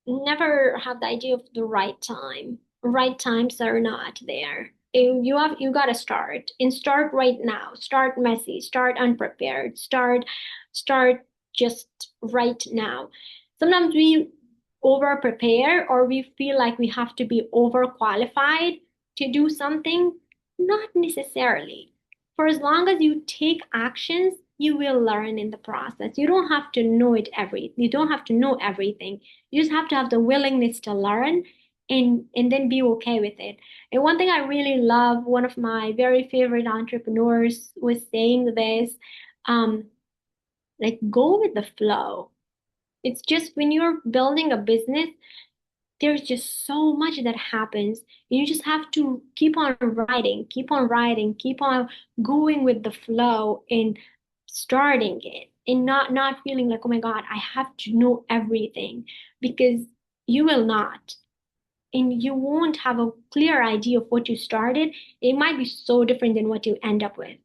never have the idea of the right time. Right times are not there. You gotta start and start right now. Start messy, start unprepared, start just right now. Sometimes we over prepare, or we feel like we have to be overqualified to do something. Not necessarily. For as long as you take actions, you will learn in the process. You don't have to know you don't have to know everything. You just have to have the willingness to learn, and then be okay with it. And one thing I really love, one of my very favorite entrepreneurs was saying this, um, like, go with the flow. It's just when you're building a business, there's just so much that happens. You just have to keep on writing, keep on writing, keep on going with the flow and starting it, and not feeling like, oh my God, I have to know everything, because you will not. And you won't have a clear idea of what you started. It might be so different than what you end up with.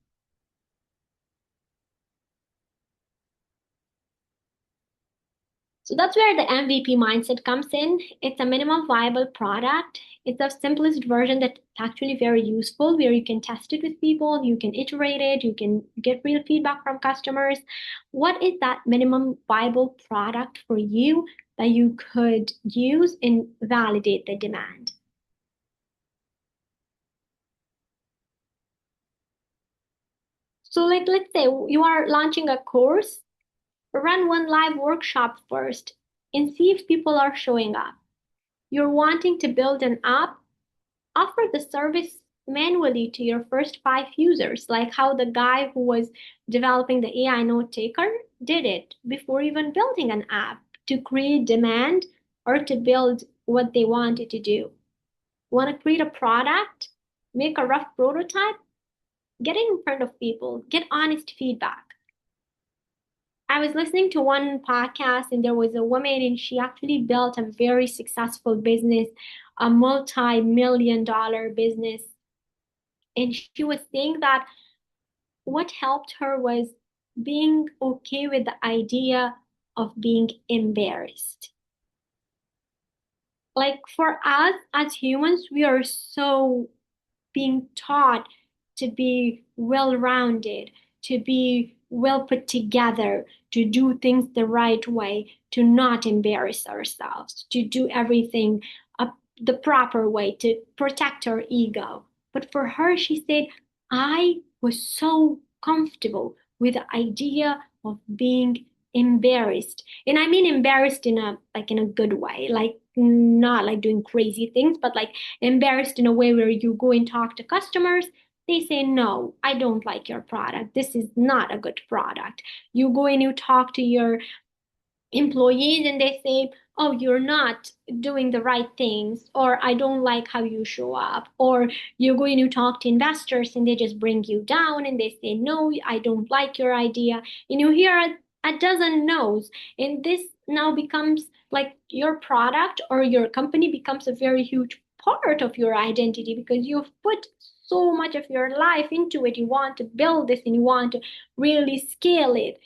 So that's where the MVP mindset comes in. It's a minimum viable product. It's the simplest version that's actually very useful, where you can test it with people, you can iterate it, you can get real feedback from customers. What is that minimum viable product for you that you could use and validate the demand? So, like, let's say you are launching a course, run one live workshop first and see if people are showing up. You're wanting to build an app, offer the service manually to your first five users, like how the guy who was developing the AI note taker did it before even building an app to create demand or to build what they wanted to do. Want to create a product? Make a rough prototype? Get it in front of people, get honest feedback. I was listening to one podcast and there was a woman and she actually built a very successful business, a multi-million dollar business. And she was saying that what helped her was being okay with the idea of being embarrassed. Like for us as humans, we are so being taught to be well rounded, to be well put together, to do things the right way, to not embarrass ourselves, to do everything the proper way, to protect our ego. But for her, she said, I was so comfortable with the idea of being embarrassed. And I mean embarrassed in a in a good way, like not like doing crazy things, but like embarrassed in a way where you go and talk to customers. They say, no, I don't like your product. This is not a good product. You go and you talk to your employees and they say, oh, you're not doing the right things, or I don't like how you show up, or you go and you talk to investors and they just bring you down and they say, no, I don't like your idea. And you hear a dozen no's, and this now becomes like your product or your company becomes a very huge part of your identity because you've put so much of your life into it. You want to build this and you want to really scale it.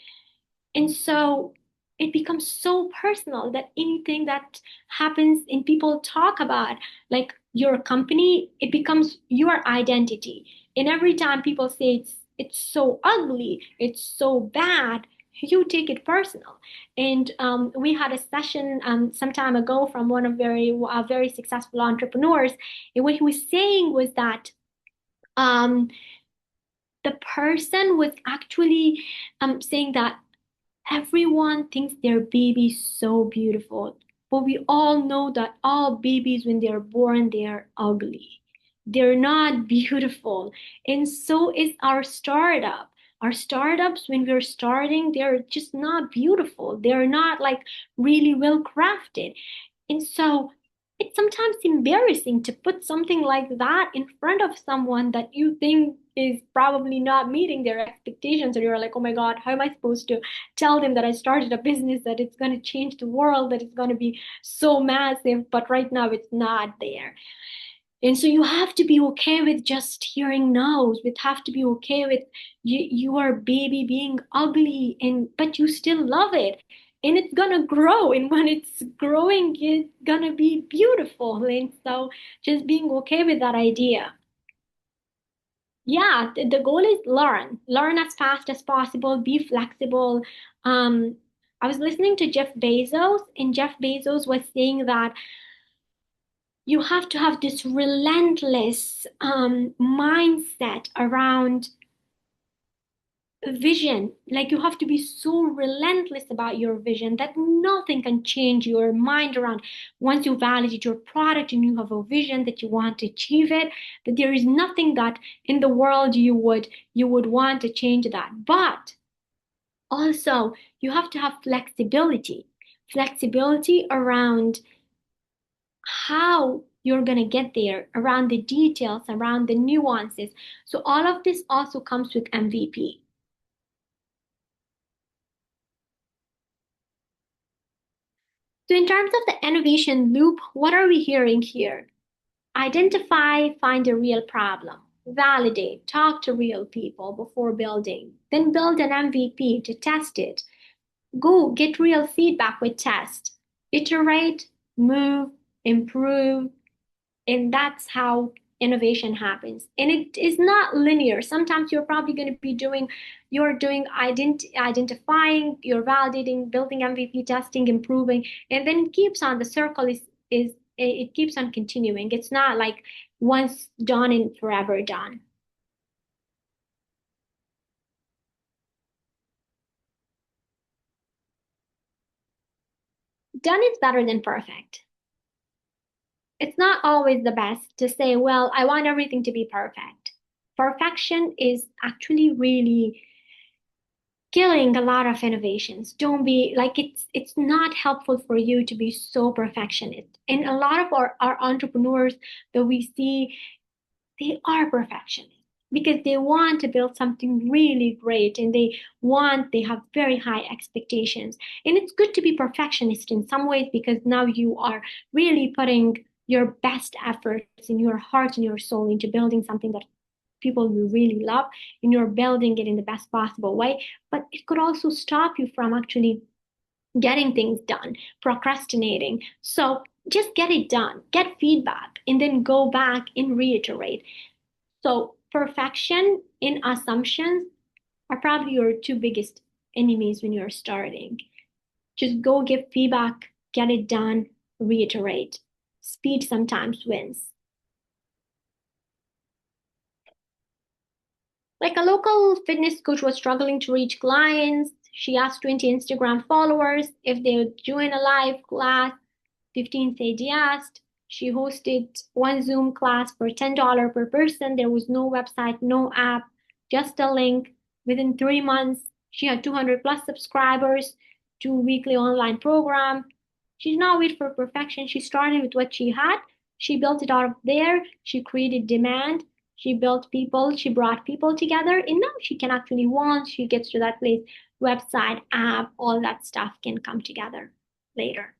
And so it becomes so personal that anything that happens and people talk about, like your company, it becomes your identity. And every time people say it's so ugly, it's so bad, you take it personal. And we had a session some time ago from one of very successful entrepreneurs, and what he was saying was that um, the person was actually saying that everyone thinks their baby's so beautiful, but we all know that all babies, when they're born, they're ugly. They're not beautiful. And so is our startup. Our startups, when we're starting, they're just not beautiful. They're not like really well crafted. And so it's sometimes embarrassing to put something like that in front of someone that you think is probably not meeting their expectations. And you're like, oh my God, how am I supposed to tell them that I started a business, that it's going to change the world, that it's going to be so massive, but right now it's not there. And so you have to be okay with just hearing no's. You have to be okay with your baby being ugly, and but you still love it. And it's gonna grow, and when it's growing, it's gonna be beautiful. And so just being okay with that idea. Yeah, the goal is learn as fast as possible, be flexible. Um, I was listening to Jeff Bezos, and Jeff Bezos was saying that you have to have this relentless mindset around vision. Like you have to be so relentless about your vision that nothing can change your mind around. Once you validate your product and you have a vision that you want to achieve it, that there is nothing that in the world you would want to change that. But also you have to have flexibility around how you're going to get there, around the details, around the nuances. So all of this also comes with MVP. So in terms of the innovation loop, what are we hearing here? Identify, find a real problem, validate, talk to real people before building, then build an MVP to test it. Go get real feedback with test. Iterate, move, improve, and that's how innovation happens. And it is not linear. Sometimes you're probably going to be doing identifying, you're validating, building MVP, testing, improving, and then it keeps on. The circle is it keeps on continuing. It's not like once done and forever done. Done is better than perfect. It's not always the best to say, well, I want everything to be perfect. Perfection is actually really killing a lot of innovations. Don't be like it's not helpful for you to be so perfectionist. And a lot of our entrepreneurs that we see, they are perfectionists because they want to build something really great and they have very high expectations. And it's good to be perfectionist in some ways because now you are really putting your best efforts and your heart and your soul into building something that people you really love, and you're building it in the best possible way. But it could also stop you from actually getting things done, procrastinating. So just get it done, get feedback, and then go back and reiterate. So perfection and assumptions are probably your two biggest enemies when you're starting. Just go give feedback, get it done, reiterate. Speed sometimes wins. Like a local fitness coach was struggling to reach clients. She asked 20 Instagram followers if they would join a live class. 15 said yes. She hosted one Zoom class for $10 per person. There was no website, no app, just a link. Within 3 months, she had 200 plus subscribers, two weekly online program. She's not wait for perfection. She started with what she had. She built it out of there. She created demand. She built people. She brought people together. And now she can actually, once she gets to that place, website, app, all that stuff can come together later.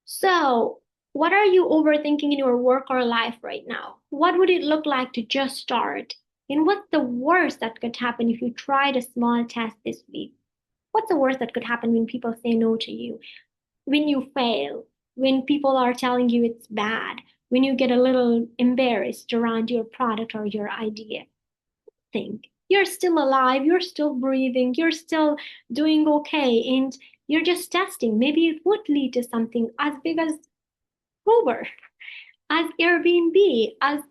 So, what are you overthinking in your work or life right now? What would it look like to just start? And what's the worst that could happen if you tried a small test this week? What's the worst that could happen when people say no to you? When you fail? When people are telling you it's bad? When you get a little embarrassed around your product or your idea? Think you're still alive, you're still breathing, you're still doing okay, and you're just testing. Maybe it would lead to something as big as Uber, as Airbnb, as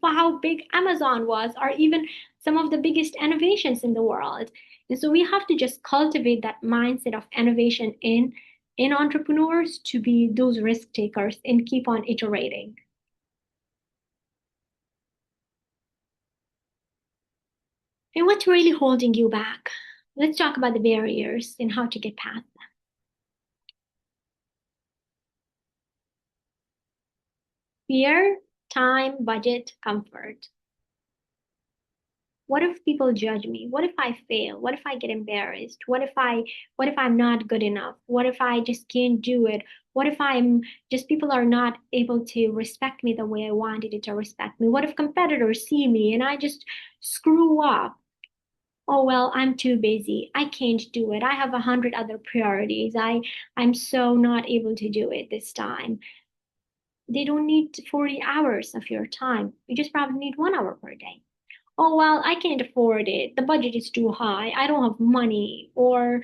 how big Amazon was, or even some of the biggest innovations in the world. And so we have to just cultivate that mindset of innovation in entrepreneurs to be those risk takers and keep on iterating. And what's really holding you back? Let's talk about the barriers and how to get past them. Fear, time, budget, comfort. What if people judge me? What if I fail? What if I get embarrassed? What if I'm not good enough? What if I just can't do it? What if I'm just people are not able to respect me the way I wanted it to respect me? What if competitors see me and I just screw up? Oh well, I'm too busy. I can't do it. I have 100 other priorities. I'm so not able to do it this time. They don't need 40 hours of your time. You just probably need 1 hour per day. Oh well, I can't afford it, the budget is too high, I don't have money, or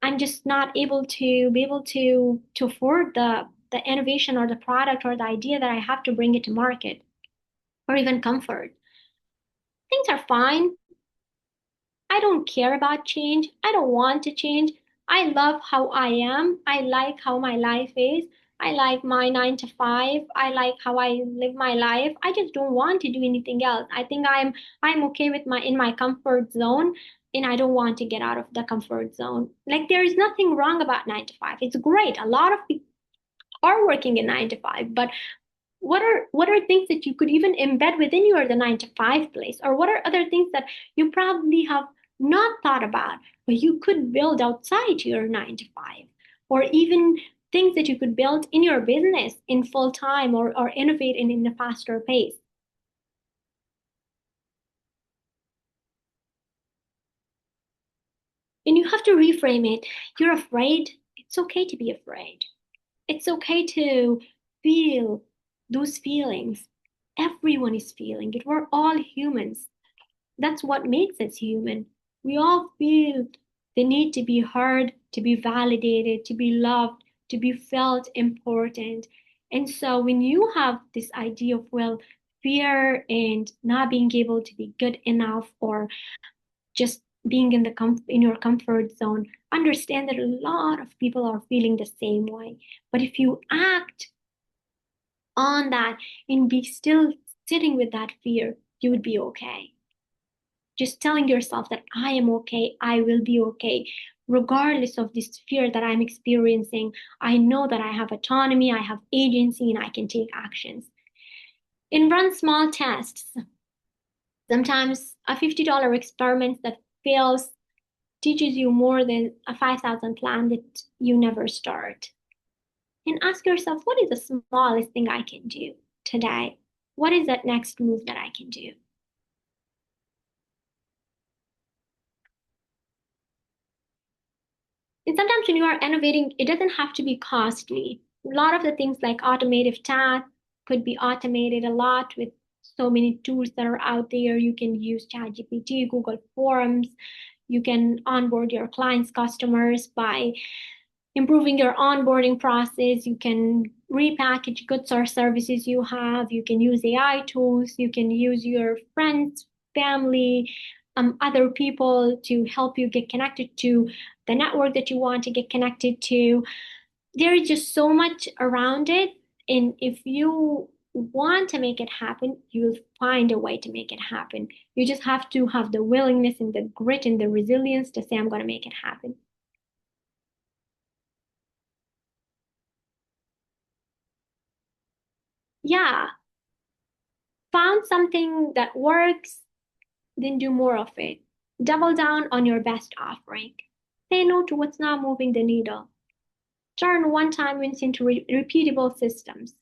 I'm just not able to be able to afford the innovation or the product or the idea that I have to bring it to market, or even comfort. Things are fine. I don't care about change. I don't want to change. I love how I am. I like how my life is. I like my 9 to 5. I like how I live my life. I just don't want to do anything else. I think I'm okay with my in my comfort zone, and I don't want to get out of the comfort zone. Like there is nothing wrong about 9 to 5. It's great. A lot of people are working in 9 to 5, but what are things that you could even embed within your the 9 to 5 place, or what are other things that you probably have not thought about but you could build outside your 9 to 5, or even things that you could build in your business in full time, or innovate in a faster pace. And you have to reframe it. You're afraid. It's okay to be afraid. It's okay to feel those feelings. Everyone is feeling it. We're all humans. That's what makes us human. We all feel the need to be heard, to be validated, to be loved, to be felt important. And so when you have this idea of, fear and not being able to be good enough, or just being in in your comfort zone. Understand that a lot of people are feeling the same way. But if you act on that and be still sitting with that fear, you would be okay. Just telling yourself that I am okay, I will be okay. Regardless of this fear that I'm experiencing, I know that I have autonomy, I have agency, and I can take actions. And run small tests. Sometimes a $50 experiment that fails teaches you more than a 5,000 plan that you never start. And ask yourself, what is the smallest thing I can do today? What is that next move that I can do? And sometimes when you are innovating, it doesn't have to be costly. A lot of the things like automated tasks could be automated a lot with so many tools that are out there. You can use ChatGPT, Google Forms. You can onboard your clients, customers by improving your onboarding process. You can repackage goods or services you have. You can use AI tools. You can use your friends, family, other people to help you get connected to the network that you want to get connected to. There is just so much around it. And if you want to make it happen, you'll find a way to make it happen. You just have to have the willingness and the grit and the resilience to say, I'm going to make it happen. Yeah, found something that works, then do more of it. Double down on your best offering. Say no to what's not moving the needle. Turn one-time wins into repeatable systems.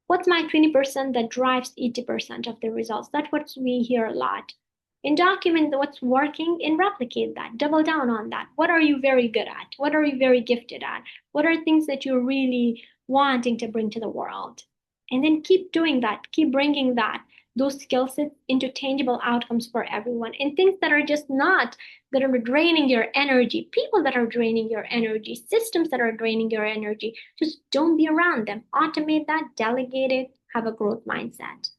What's my 20% that drives 80% of the results? That's what we hear a lot. And document what's working and replicate that. Double down on that. What are you very good at? What are you very gifted at? What are things that you're really wanting to bring to the world? And then keep doing that. Keep bringing those skill sets into tangible outcomes for everyone. And things that are just not, that are draining your energy, people that are draining your energy, systems that are draining your energy, just don't be around them. Automate that, delegate it, have a growth mindset.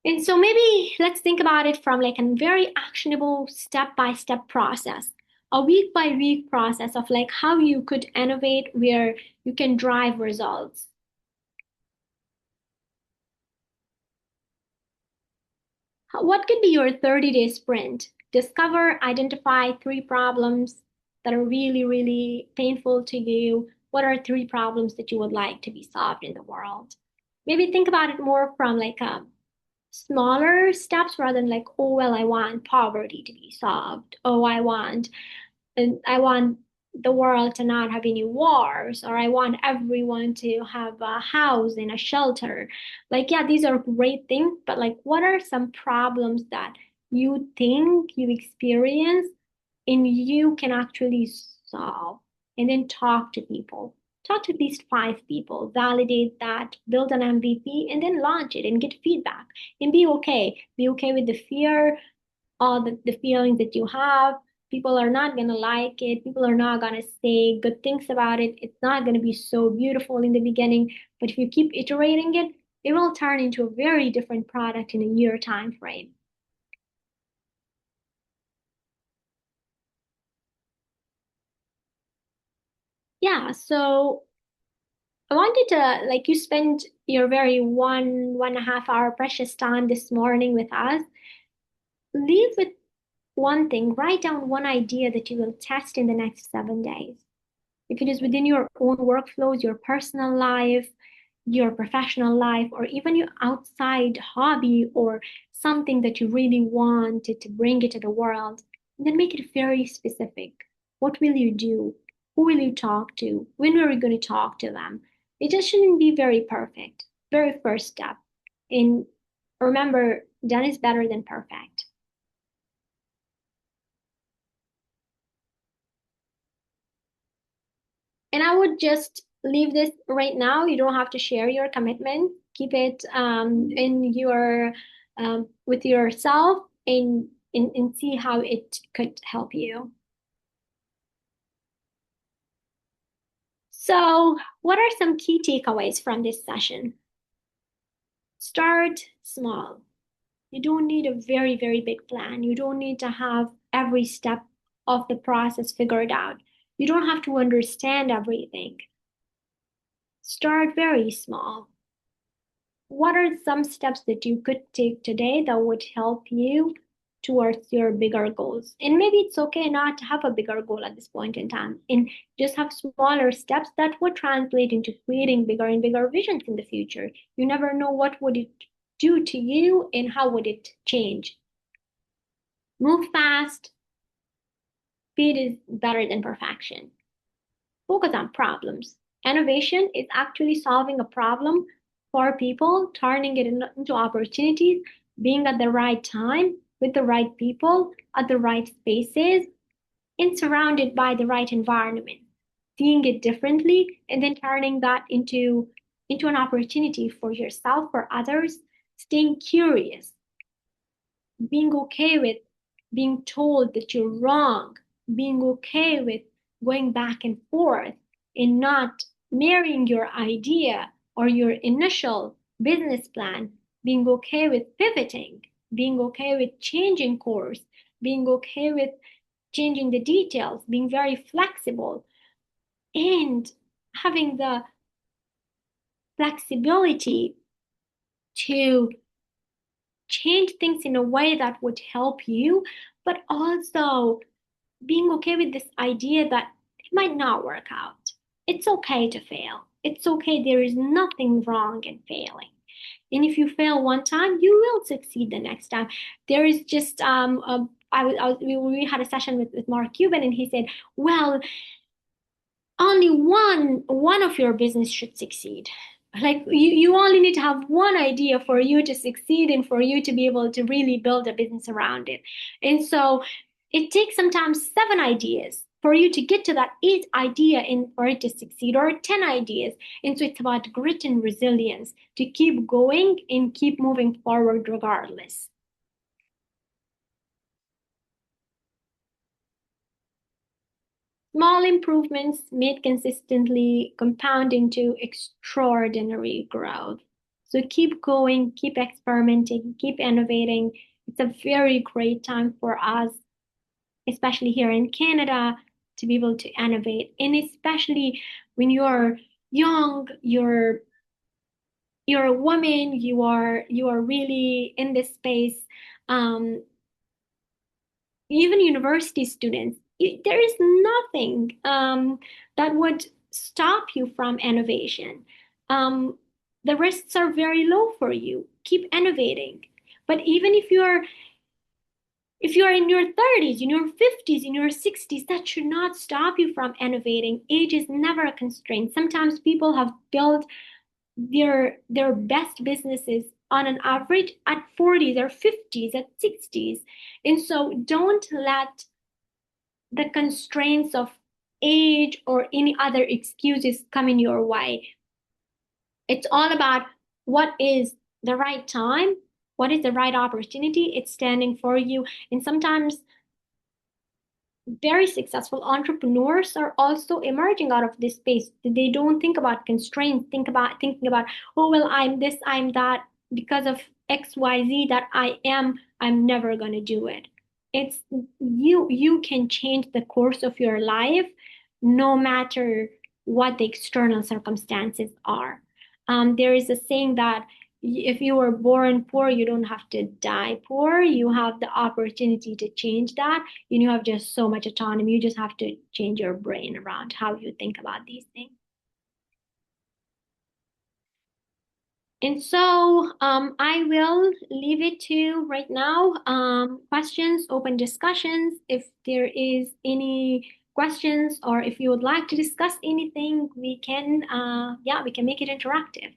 And so maybe let's think about it from like a very actionable step-by-step process, a week-by-week process of like how you could innovate where you can drive results. What could be your 30-day sprint? Discover, identify three problems that are really, really painful to you. What are three problems that you would like to be solved in the world? Maybe think about it more from like smaller steps rather than like, oh, well, I want poverty to be solved. Oh, I want the world to not have any wars, or I want everyone to have a house and a shelter. Like, yeah, these are great things, but like, what are some problems that you think you experience and you can actually solve? And then talk to people. Talk to at least five people, validate that, build an MVP, and then launch it and get feedback and be okay. Be okay with the fear, all the feelings that you have. People are not going to like it. People are not going to say good things about it. It's not going to be so beautiful in the beginning. But if you keep iterating it, it will turn into a very different product in a year time frame. Yeah, so I wanted to, like, you spent your very 1.5 hour precious time this morning with us. Leave with one thing, write down one idea that you will test in the next 7 days. If it is within your own workflows, your personal life, your professional life, or even your outside hobby or something that you really wanted to bring it to the world, then make it very specific. What will you do? Who will you talk to? When are you going to talk to them? It just shouldn't be very perfect. Very first step. And remember, done is better than perfect. And I would just leave this right now. You don't have to share your commitment. Keep it in your with yourself and see how it could help you. So, what are some key takeaways from this session? Start small. You don't need a very, very big plan. You don't need to have every step of the process figured out. You don't have to understand everything. Start very small. What are some steps that you could take today that would help you towards your bigger goals? And maybe it's okay not to have a bigger goal at this point in time and just have smaller steps that would translate into creating bigger and bigger visions in the future. You never know what would it do to you and how would it change. Move fast. Speed is better than perfection. Focus on problems. Innovation is actually solving a problem for people, turning it into opportunities, being at the right time with the right people at the right spaces and surrounded by the right environment. Seeing it differently and then turning that into an opportunity for yourself, for others, staying curious, being okay with being told that you're wrong, being okay with going back and forth and not marrying your idea or your initial business plan, being okay with pivoting, being okay with changing course, being okay with changing the details, being very flexible, and having the flexibility to change things in a way that would help you, but also being okay with this idea that it might not work out. It's okay to fail. It's okay. There is nothing wrong in failing. And if you fail one time, you will succeed the next time. There is just we had a session with Mark Cuban, and he said, "Well, only one of your business should succeed. Like you only need to have one idea for you to succeed and for you to be able to really build a business around it. And so it takes sometimes 7 ideas for you to get to that 8th idea and for it to succeed, or 10 ideas. And so it's about grit and resilience to keep going and keep moving forward regardless. Small improvements made consistently compound into extraordinary growth. So keep going, keep experimenting, keep innovating. It's a very great time for us, especially here in Canada, to be able to innovate. And especially when you're young, you're a woman, you are really in this space. Um, Even university students, there is nothing that would stop you from innovation. Um, the risks are very low for you. Keep innovating. But even if you're in your 30s, in your 50s, in your 60s, that should not stop you from innovating. Age is never a constraint. Sometimes people have built their best businesses on an average at 40s or 50s, at 60s. And so don't let the constraints of age or any other excuses come in your way. It's all about what is the right time, what is the right opportunity it's standing for you. And sometimes very successful entrepreneurs are also emerging out of this space. They don't think about constraints, thinking about, oh well, I'm this, I'm that, because of XYZ that I'm never gonna do it. It's you can change the course of your life no matter what the external circumstances are. There is a saying that if you were born poor, you don't have to die poor. You have the opportunity to change that. You have just so much autonomy. You just have to change your brain around how you think about these things. And so I will leave it to right now. Questions, open discussions. If there is any questions or if you would like to discuss anything, we can make it interactive.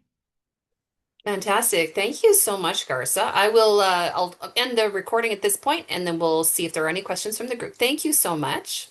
Fantastic. Thank you so much, Garza. I'll end the recording at this point and then we'll see if there are any questions from the group. Thank you so much.